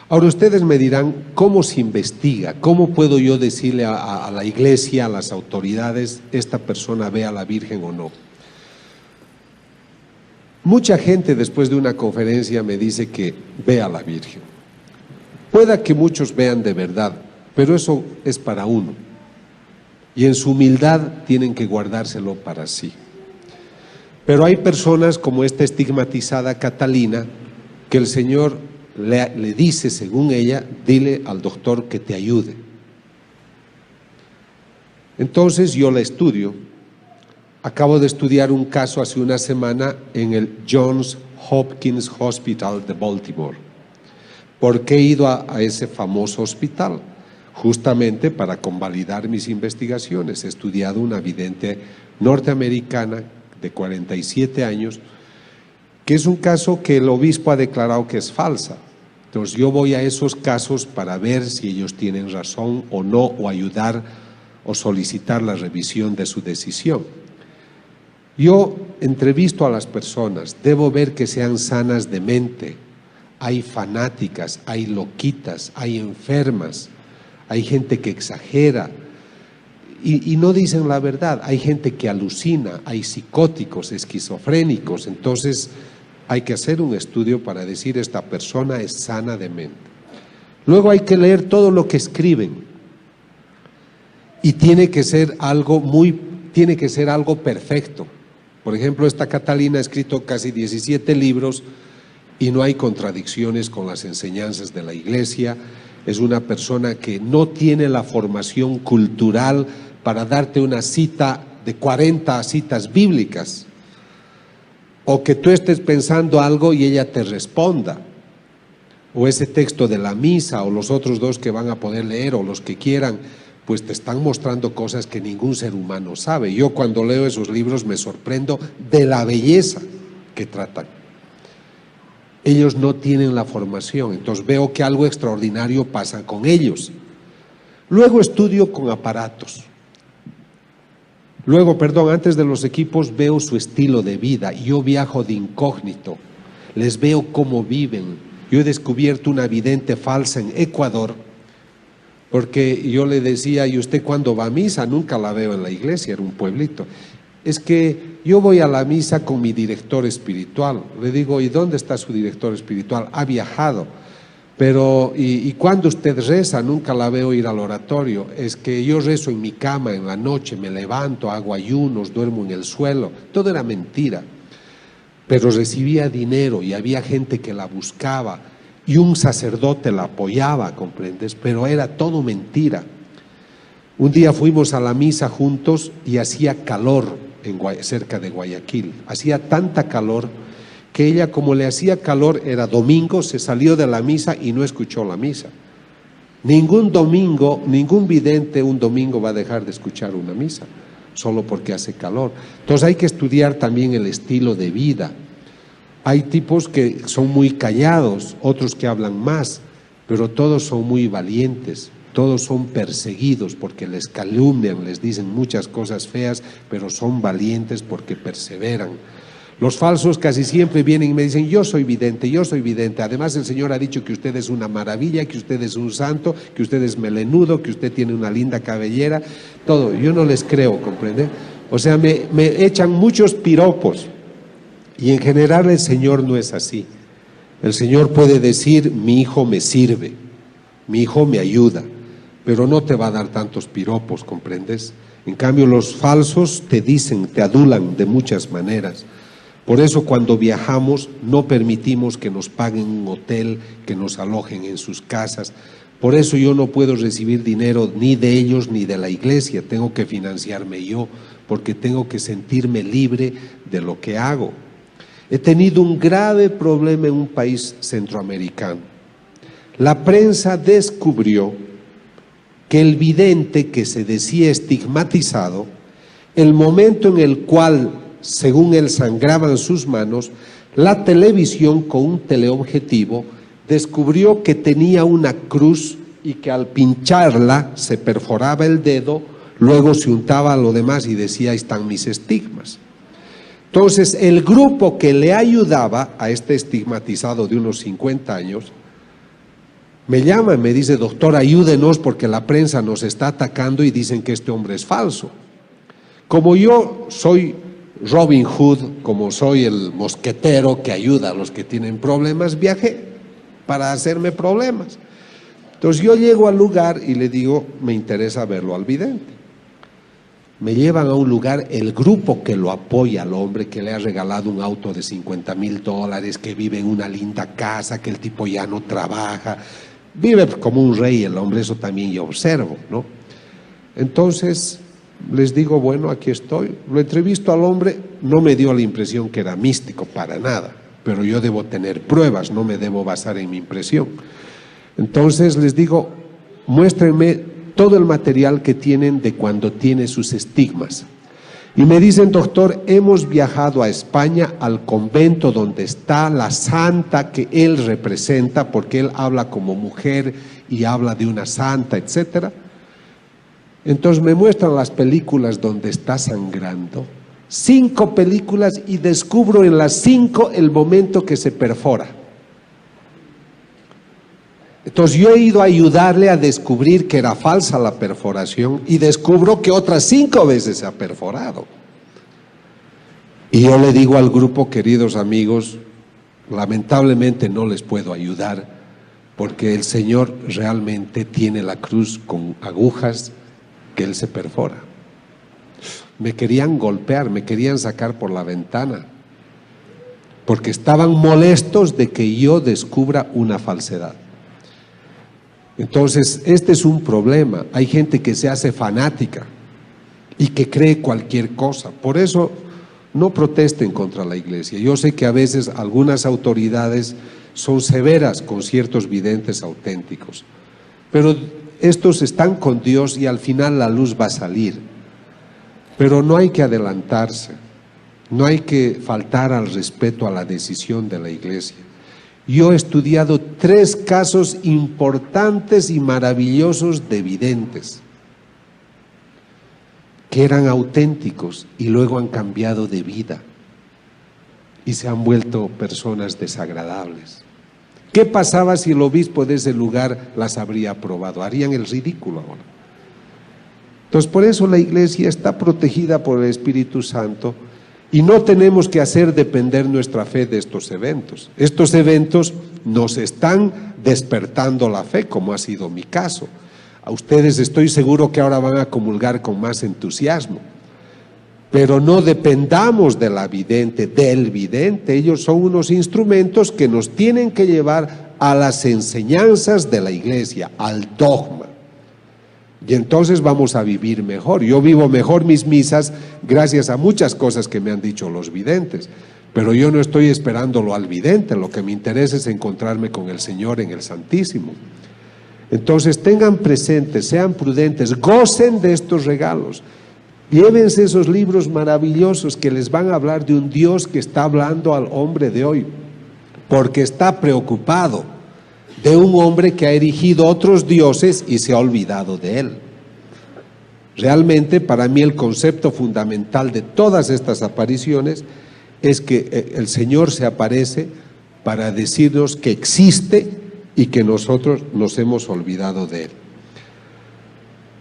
Ahora ustedes me dirán, ¿cómo se investiga? ¿Cómo puedo yo decirle a la iglesia, a las autoridades, esta persona ve a la Virgen o no? Mucha gente después de una conferencia me dice que ve a la Virgen. Pueda que muchos vean de verdad, pero eso es para uno. Y en su humildad tienen que guardárselo para sí. Pero hay personas como esta estigmatizada Catalina, que el Señor le dice, según ella, dile al doctor que te ayude. Entonces yo la estudio. Acabo de estudiar un caso hace una semana en el Johns Hopkins Hospital de Baltimore. ¿Por qué he ido a ese famoso hospital? Justamente para convalidar mis investigaciones. He estudiado una vidente norteamericana de 47 años, que es un caso que el obispo ha declarado que es falsa. Entonces yo voy a esos casos para ver si ellos tienen razón o no, o ayudar o solicitar la revisión de su decisión. Yo entrevisto a las personas, debo ver que sean sanas de mente. Hay fanáticas, hay loquitas, hay enfermas, hay gente que exagera y no dicen la verdad. Hay gente que alucina, hay psicóticos, esquizofrénicos. Entonces hay que hacer un estudio para decir esta persona es sana de mente. Luego hay que leer todo lo que escriben y tiene que ser algo perfecto. Por ejemplo, esta Catalina ha escrito casi 17 libros y no hay contradicciones con las enseñanzas de la Iglesia. Es una persona que no tiene la formación cultural para darte una cita de 40 citas bíblicas, o que tú estés pensando algo y ella te responda, o ese texto de la misa, o los otros dos que van a poder leer, o los que quieran, pues te están mostrando cosas que ningún ser humano sabe. Yo cuando leo esos libros me sorprendo de la belleza que tratan. Ellos no tienen la formación, entonces veo que algo extraordinario pasa con ellos. Luego estudio con aparatos. Antes de los equipos veo su estilo de vida. Yo viajo de incógnito, les veo cómo viven. Yo he descubierto una vidente falsa en Ecuador, porque yo le decía, ¿y usted cuándo va a misa? Nunca la veo en la iglesia, era un pueblito. Es que yo voy a la misa con mi director espiritual. Le digo, ¿y dónde está su director espiritual? Ha viajado. Pero, ¿y cuándo usted reza? Nunca la veo ir al oratorio. Es que yo rezo en mi cama en la noche, me levanto, hago ayunos, duermo en el suelo. Todo era mentira. Pero recibía dinero y había gente que la buscaba y un sacerdote la apoyaba, ¿comprendes? Pero era todo mentira. Un día fuimos a la misa juntos y hacía calor cerca de Guayaquil. Hacía tanta calor que ella, como le hacía calor, era domingo, se salió de la misa y no escuchó la misa. Ningún domingo, ningún vidente un domingo va a dejar de escuchar una misa, solo porque hace calor. Entonces hay que estudiar también el estilo de vida. Hay tipos que son muy callados, otros que hablan más, pero todos son muy valientes, todos son perseguidos porque les calumnian, les dicen muchas cosas feas, pero son valientes porque perseveran. Los falsos casi siempre vienen y me dicen, yo soy vidente, además el Señor ha dicho que usted es una maravilla, que usted es un santo, que usted es melenudo, que usted tiene una linda cabellera, todo. Yo no les creo, ¿comprende? O sea, me echan muchos piropos. Y en general el Señor no es así. El Señor puede decir, mi hijo me sirve, mi hijo me ayuda, pero no te va a dar tantos piropos, ¿comprendes? En cambio los falsos te dicen, te adulan de muchas maneras. Por eso cuando viajamos no permitimos que nos paguen un hotel, que nos alojen en sus casas. Por eso yo no puedo recibir dinero ni de ellos ni de la iglesia, tengo que financiarme yo, porque tengo que sentirme libre de lo que hago. He tenido un grave problema en un país centroamericano. La prensa descubrió que el vidente que se decía estigmatizado, el momento en el cual, según él, sangraban sus manos, la televisión con un teleobjetivo descubrió que tenía una cruz y que al pincharla se perforaba el dedo, luego se untaba lo demás y decía, ahí están mis estigmas. Entonces, el grupo que le ayudaba a este estigmatizado de unos 50 años, me llama y me dice, doctor, ayúdenos porque la prensa nos está atacando y dicen que este hombre es falso. Como yo soy Robin Hood, como soy el mosquetero que ayuda a los que tienen problemas, viajé para hacerme problemas. Entonces yo llego al lugar y le digo, me interesa verlo al vidente. Me llevan a un lugar, el grupo que lo apoya al hombre, que le ha regalado un auto de $50,000, que vive en una linda casa, que el tipo ya no trabaja, vive como un rey el hombre, eso también yo observo, ¿no? Entonces les digo, bueno, aquí estoy, lo entrevisto al hombre, no me dio la impresión que era místico, para nada, pero yo debo tener pruebas, no me debo basar en mi impresión. Entonces les digo, muéstrenme todo el material que tienen de cuando tiene sus estigmas. Y me dicen, doctor, hemos viajado a España al convento donde está la santa que él representa, porque él habla como mujer y habla de una santa, etcétera. Entonces me muestran las películas donde está sangrando, 5 películas, y descubro en las 5 el momento que se perfora. Entonces yo he ido a ayudarle a descubrir que era falsa la perforación y descubro que otras 5 veces se ha perforado. Y yo le digo al grupo, queridos amigos, lamentablemente no les puedo ayudar porque el Señor realmente tiene la cruz con agujas que Él se perfora. Me querían golpear, me querían sacar por la ventana porque estaban molestos de que yo descubra una falsedad. Entonces, este es un problema. Hay gente que se hace fanática y que cree cualquier cosa. Por eso, no protesten contra la iglesia. Yo sé que a veces algunas autoridades son severas con ciertos videntes auténticos, pero estos están con Dios y al final la luz va a salir. Pero no hay que adelantarse, no hay que faltar al respeto a la decisión de la iglesia. Yo he estudiado 3 casos importantes y maravillosos de videntes que eran auténticos y luego han cambiado de vida y se han vuelto personas desagradables. ¿Qué pasaba si el obispo de ese lugar las habría aprobado? Harían el ridículo ahora. Entonces, por eso la iglesia está protegida por el Espíritu Santo. Y no tenemos que hacer depender nuestra fe de estos eventos. Estos eventos nos están despertando la fe, como ha sido mi caso. A ustedes estoy seguro que ahora van a comulgar con más entusiasmo. Pero no dependamos de la vidente, del vidente. Ellos son unos instrumentos que nos tienen que llevar a las enseñanzas de la iglesia, al dogma. Y entonces vamos a vivir mejor. Yo vivo mejor mis misas gracias a muchas cosas que me han dicho los videntes, pero yo no estoy esperándolo al vidente, lo que me interesa es encontrarme con el Señor en el Santísimo. Entonces tengan presentes, sean prudentes, gocen de estos regalos. Llévense esos libros maravillosos que les van a hablar de un Dios que está hablando al hombre de hoy, porque está preocupado de un hombre que ha erigido otros dioses y se ha olvidado de él. Realmente, para mí, el concepto fundamental de todas estas apariciones es que el Señor se aparece para decirnos que existe y que nosotros nos hemos olvidado de él.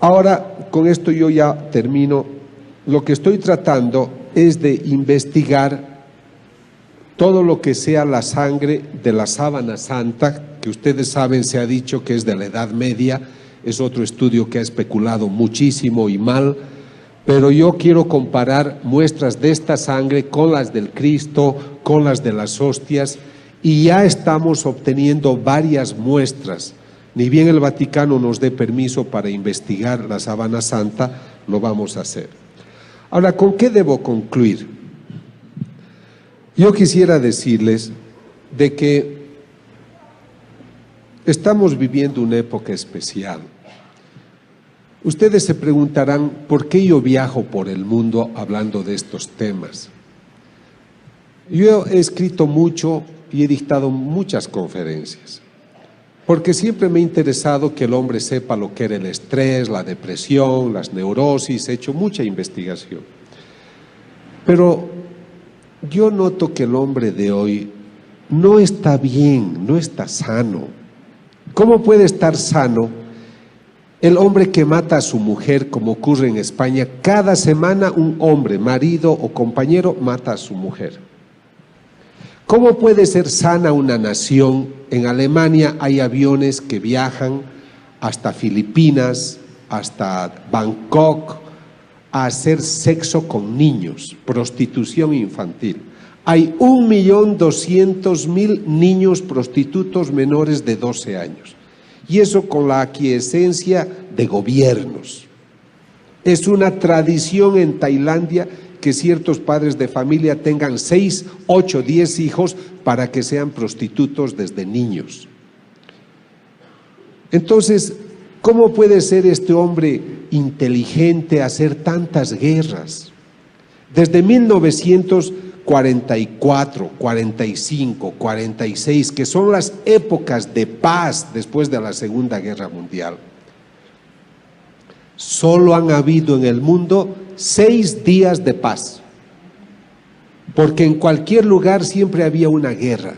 Ahora, con esto yo ya termino. Lo que estoy tratando es de investigar todo lo que sea la sangre de la sábana santa, que ustedes saben, se ha dicho que es de la Edad Media, es otro estudio que ha especulado muchísimo y mal, pero yo quiero comparar muestras de esta sangre con las del Cristo, con las de las hostias, y ya estamos obteniendo varias muestras. Ni bien el Vaticano nos dé permiso para investigar la sábana santa, lo vamos a hacer. Ahora, ¿con qué debo concluir? Yo quisiera decirles de que estamos viviendo una época especial. Ustedes se preguntarán, ¿por qué yo viajo por el mundo hablando de estos temas? Yo he escrito mucho y he dictado muchas conferencias, porque siempre me ha interesado que el hombre sepa lo que era el estrés, la depresión, las neurosis, he hecho mucha investigación. Pero yo noto que el hombre de hoy no está bien, no está sano. ¿Cómo puede estar sano el hombre que mata a su mujer, como ocurre en España? Cada semana un hombre, marido o compañero, mata a su mujer. ¿Cómo puede ser sana una nación? En Alemania hay aviones que viajan hasta Filipinas, hasta Bangkok, a hacer sexo con niños, prostitución infantil. Hay 1.200.000 niños prostitutos menores de 12 años. Y eso con la aquiescencia de gobiernos. Es una tradición en Tailandia que ciertos padres de familia tengan 6, 8, 10 hijos para que sean prostitutos desde niños. Entonces, ¿cómo puede ser este hombre inteligente hacer tantas guerras? Desde 1944, 45, 46, que son las épocas de paz después de la Segunda Guerra Mundial, solo han habido en el mundo 6 días de paz, porque en cualquier lugar siempre había una guerra,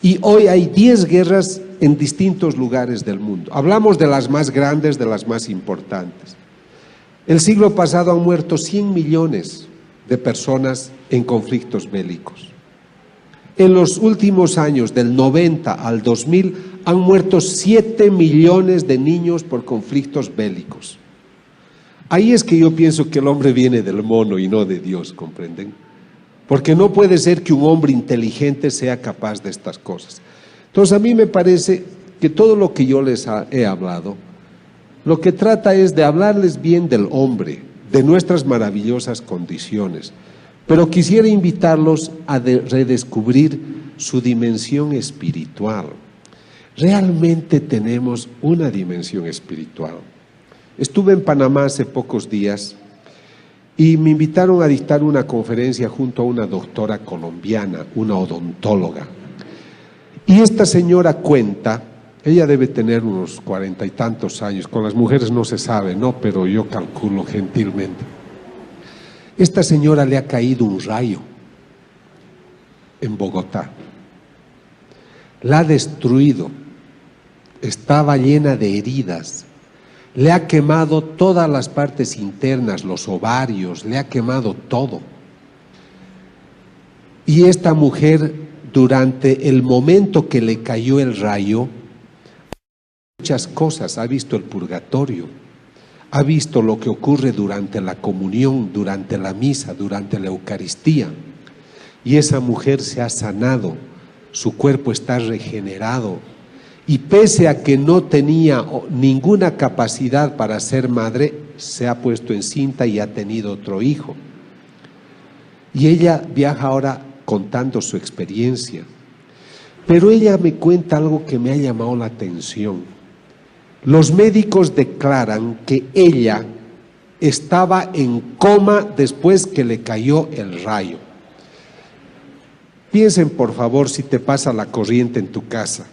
y hoy hay 10 guerras en distintos lugares del mundo. Hablamos de las más grandes, de las más importantes. El siglo pasado han muerto 100 millones de personas en conflictos bélicos. En los últimos años, del 90 al 2000, han muerto 7 millones de niños por conflictos bélicos. Ahí es que yo pienso que el hombre viene del mono y no de Dios, ¿comprenden? Porque no puede ser que un hombre inteligente sea capaz de estas cosas. Entonces a mí me parece que todo lo que yo les he hablado, lo que trata es de hablarles bien del hombre, de nuestras maravillosas condiciones, pero quisiera invitarlos a redescubrir su dimensión espiritual. Realmente tenemos una dimensión espiritual. Estuve en Panamá hace pocos días y me invitaron a dictar una conferencia junto a una doctora colombiana, una odontóloga. Y esta señora cuenta, ella debe tener unos 40 y tantos años, con las mujeres no se sabe, ¿no? Pero yo calculo gentilmente. Esta señora le ha caído un rayo en Bogotá, la ha destruido, estaba llena de heridas, le ha quemado todas las partes internas, los ovarios, le ha quemado todo. Y esta mujer, durante el momento que le cayó el rayo, muchas cosas, ha visto el purgatorio, ha visto lo que ocurre durante la comunión, durante la misa, durante la Eucaristía, y esa mujer se ha sanado, su cuerpo está regenerado, y pese a que no tenía ninguna capacidad para ser madre, se ha puesto encinta y ha tenido otro hijo. Y ella viaja ahora contando su experiencia, pero ella me cuenta algo que me ha llamado la atención. Los médicos declaran que ella estaba en coma después que le cayó el rayo. Piensen, por favor, si te pasa la corriente en tu casa.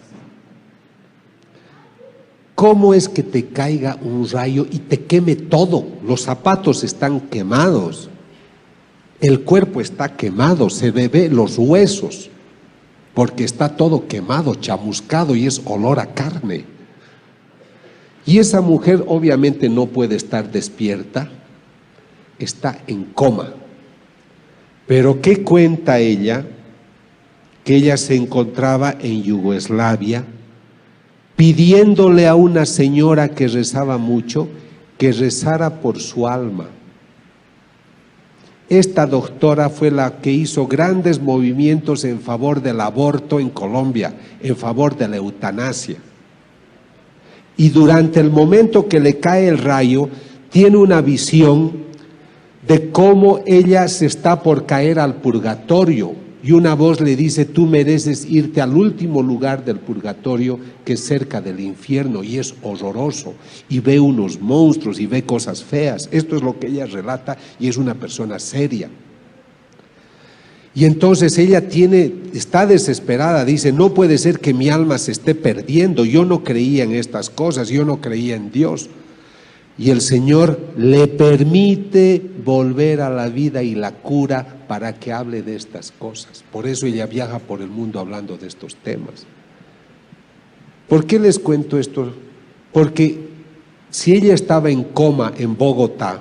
¿Cómo es que te caiga un rayo y te queme todo? Los zapatos están quemados, el cuerpo está quemado, se ve los huesos, porque está todo quemado, chamuscado y es olor a carne. Y esa mujer obviamente no puede estar despierta, está en coma. Pero ¿qué cuenta ella? Que ella se encontraba en Yugoslavia, pidiéndole a una señora que rezaba mucho, que rezara por su alma. Esta doctora fue la que hizo grandes movimientos en favor del aborto en Colombia, en favor de la eutanasia. Y durante el momento que le cae el rayo, tiene una visión de cómo ella se está por caer al purgatorio. Y una voz le dice, tú mereces irte al último lugar del purgatorio, que es cerca del infierno, y es horroroso. Y ve unos monstruos y ve cosas feas. Esto es lo que ella relata y es una persona seria. Y entonces ella está desesperada, dice, no puede ser que mi alma se esté perdiendo, yo no creía en estas cosas, yo no creía en Dios. Y el Señor le permite volver a la vida y la cura para que hable de estas cosas. Por eso ella viaja por el mundo hablando de estos temas. ¿Por qué les cuento esto? Porque si ella estaba en coma en Bogotá,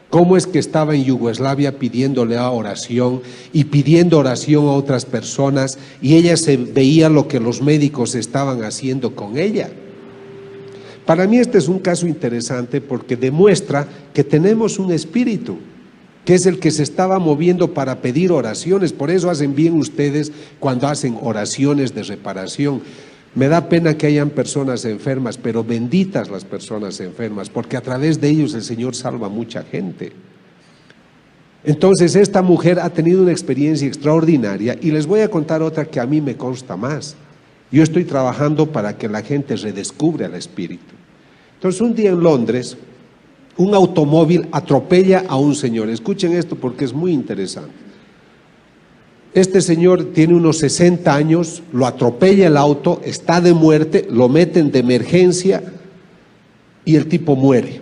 ¿cómo es que estaba en Yugoslavia pidiéndole oración y pidiendo oración a otras personas y ella se veía lo que los médicos estaban haciendo con ella? Para mí este es un caso interesante porque demuestra que tenemos un espíritu, que es el que se estaba moviendo para pedir oraciones. Por eso hacen bien ustedes cuando hacen oraciones de reparación. Me da pena que hayan personas enfermas, pero benditas las personas enfermas, porque a través de ellos el Señor salva a mucha gente. Entonces esta mujer ha tenido una experiencia extraordinaria y les voy a contar otra que a mí me consta más. Yo estoy trabajando para que la gente redescubra el espíritu. Entonces un día en Londres, un automóvil atropella a un señor. Escuchen esto porque es muy interesante. Este señor tiene unos 60 años, lo atropella el auto, está de muerte, lo meten de emergencia y el tipo muere.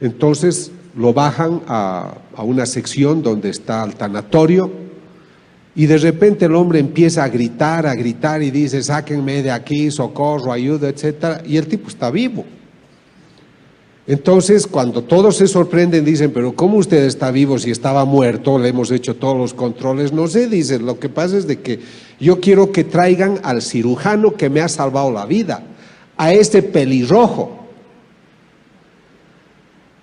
Entonces lo bajan a una sección donde está el tanatorio y de repente el hombre empieza a gritar y dice, sáquenme de aquí, socorro, ayuda, etcétera, y el tipo está vivo. Entonces, cuando todos se sorprenden, dicen, pero ¿cómo usted está vivo si estaba muerto? Le hemos hecho todos los controles. No sé, dicen, lo que pasa es de que yo quiero que traigan al cirujano que me ha salvado la vida, a ese pelirrojo.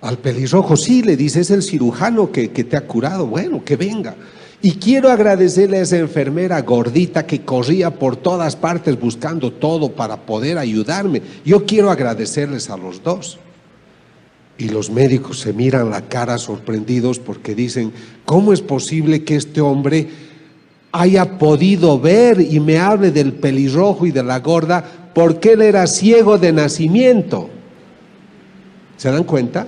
Al pelirrojo, sí, le dice, es el cirujano que te ha curado. Bueno, que venga. Y quiero agradecerle a esa enfermera gordita que corría por todas partes buscando todo para poder ayudarme. Yo quiero agradecerles a los dos. Y los médicos se miran la cara sorprendidos porque dicen, ¿cómo es posible que este hombre haya podido ver y me hable del pelirrojo y de la gorda? Porque él era ciego de nacimiento. ¿Se dan cuenta?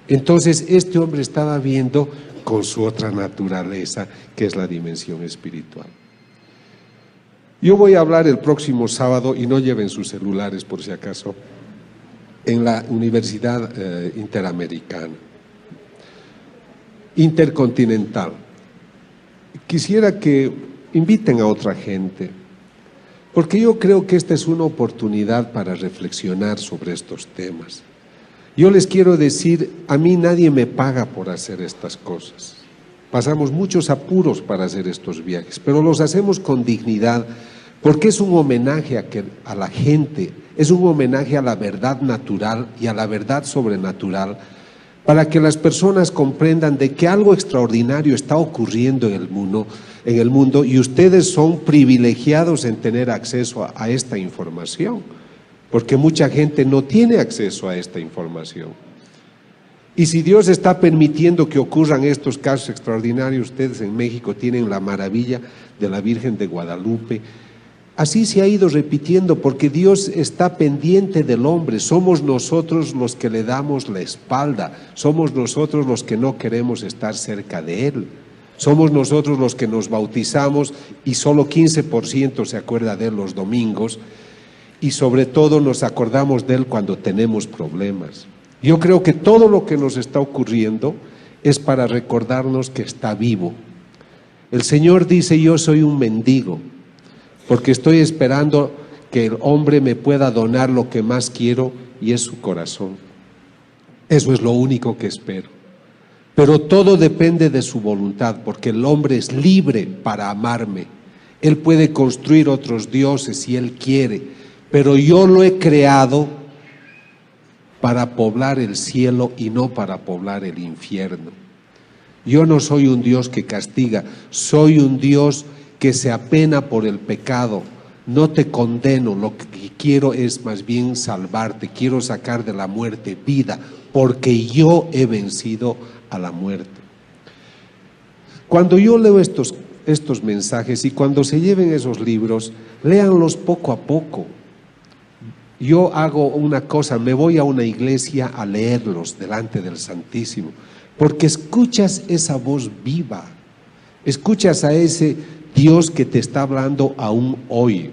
Entonces este hombre estaba viendo con su otra naturaleza, que es la dimensión espiritual. Yo voy a hablar el próximo sábado, y no lleven sus celulares por si acaso, en la Universidad Interamericana, Intercontinental. Quisiera que inviten a otra gente, porque yo creo que esta es una oportunidad para reflexionar sobre estos temas. Yo les quiero decir, a mí nadie me paga por hacer estas cosas. Pasamos muchos apuros para hacer estos viajes, pero los hacemos con dignidad, porque es un homenaje a la gente, es un homenaje a la verdad natural y a la verdad sobrenatural, para que las personas comprendan de que algo extraordinario está ocurriendo en el mundo y ustedes son privilegiados en tener acceso a esta información. Porque mucha gente no tiene acceso a esta información. Y si Dios está permitiendo que ocurran estos casos extraordinarios, ustedes en México tienen la maravilla de la Virgen de Guadalupe, Así se ha ido repitiendo porque Dios está pendiente del hombre. Somos nosotros los que le damos la espalda, somos nosotros los que no queremos estar cerca de Él. Somos nosotros los que nos bautizamos y solo 15% se acuerda de Él los domingos, y sobre todo nos acordamos de Él cuando tenemos problemas. Yo creo que todo lo que nos está ocurriendo es para recordarnos que está vivo. El Señor dice: yo soy un mendigo, porque estoy esperando que el hombre me pueda donar lo que más quiero, y es su corazón. Eso es lo único que espero. Pero todo depende de su voluntad, porque el hombre es libre para amarme. Él puede construir otros dioses si él quiere, pero yo lo he creado para poblar el cielo y no para poblar el infierno. Yo no soy un Dios que castiga, soy un Dios que se apena por el pecado. No te condeno, lo que quiero es más bien salvarte, quiero sacar de la muerte vida, porque yo he vencido a la muerte. Cuando yo leo estos mensajes, y cuando se lleven esos libros, léanlos poco a poco. Yo hago una cosa, me voy a una iglesia a leerlos delante del Santísimo, porque escuchas esa voz viva, escuchas a ese Dios que te está hablando aún hoy.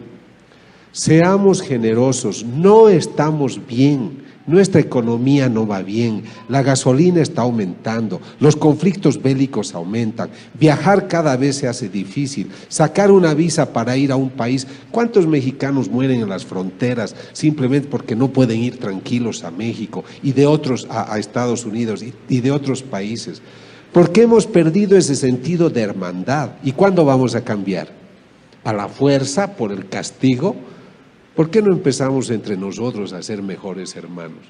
Seamos generosos, no estamos bien, nuestra economía no va bien, la gasolina está aumentando, los conflictos bélicos aumentan, viajar cada vez se hace difícil, sacar una visa para ir a un país. ¿Cuántos mexicanos mueren en las fronteras simplemente porque no pueden ir tranquilos a México y de otros a Estados Unidos y de otros países? Porque hemos perdido ese sentido de hermandad. ¿Y cuándo vamos a cambiar? ¿A la fuerza, por el castigo? ¿Por qué no empezamos entre nosotros a ser mejores hermanos?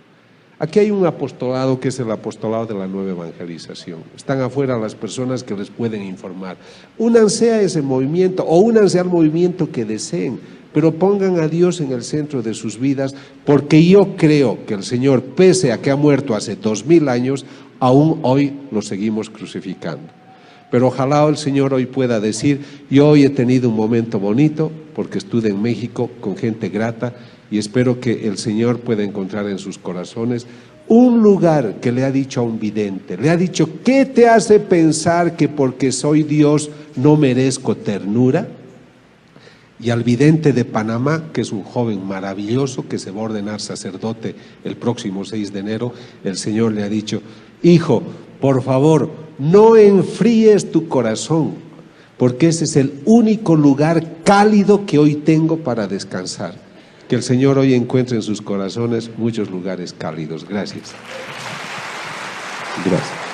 Aquí hay un apostolado que es el apostolado de la nueva evangelización. Están afuera las personas que les pueden informar. Únanse a ese movimiento o únanse al movimiento que deseen, pero pongan a Dios en el centro de sus vidas, porque yo creo que el Señor, pese a que ha muerto hace 2000 años, aún hoy lo seguimos crucificando. Pero ojalá el Señor hoy pueda decir: yo hoy he tenido un momento bonito porque estuve en México con gente grata, y espero que el Señor pueda encontrar en sus corazones un lugar que le ha dicho a un vidente, le ha dicho: ¿qué te hace pensar que porque soy Dios no merezco ternura? Y al vidente de Panamá, que es un joven maravilloso que se va a ordenar sacerdote el próximo 6 de enero, el Señor le ha dicho: hijo, por favor, no enfríes tu corazón, porque ese es el único lugar cálido que hoy tengo para descansar. Que el Señor hoy encuentre en sus corazones muchos lugares cálidos. Gracias. Gracias.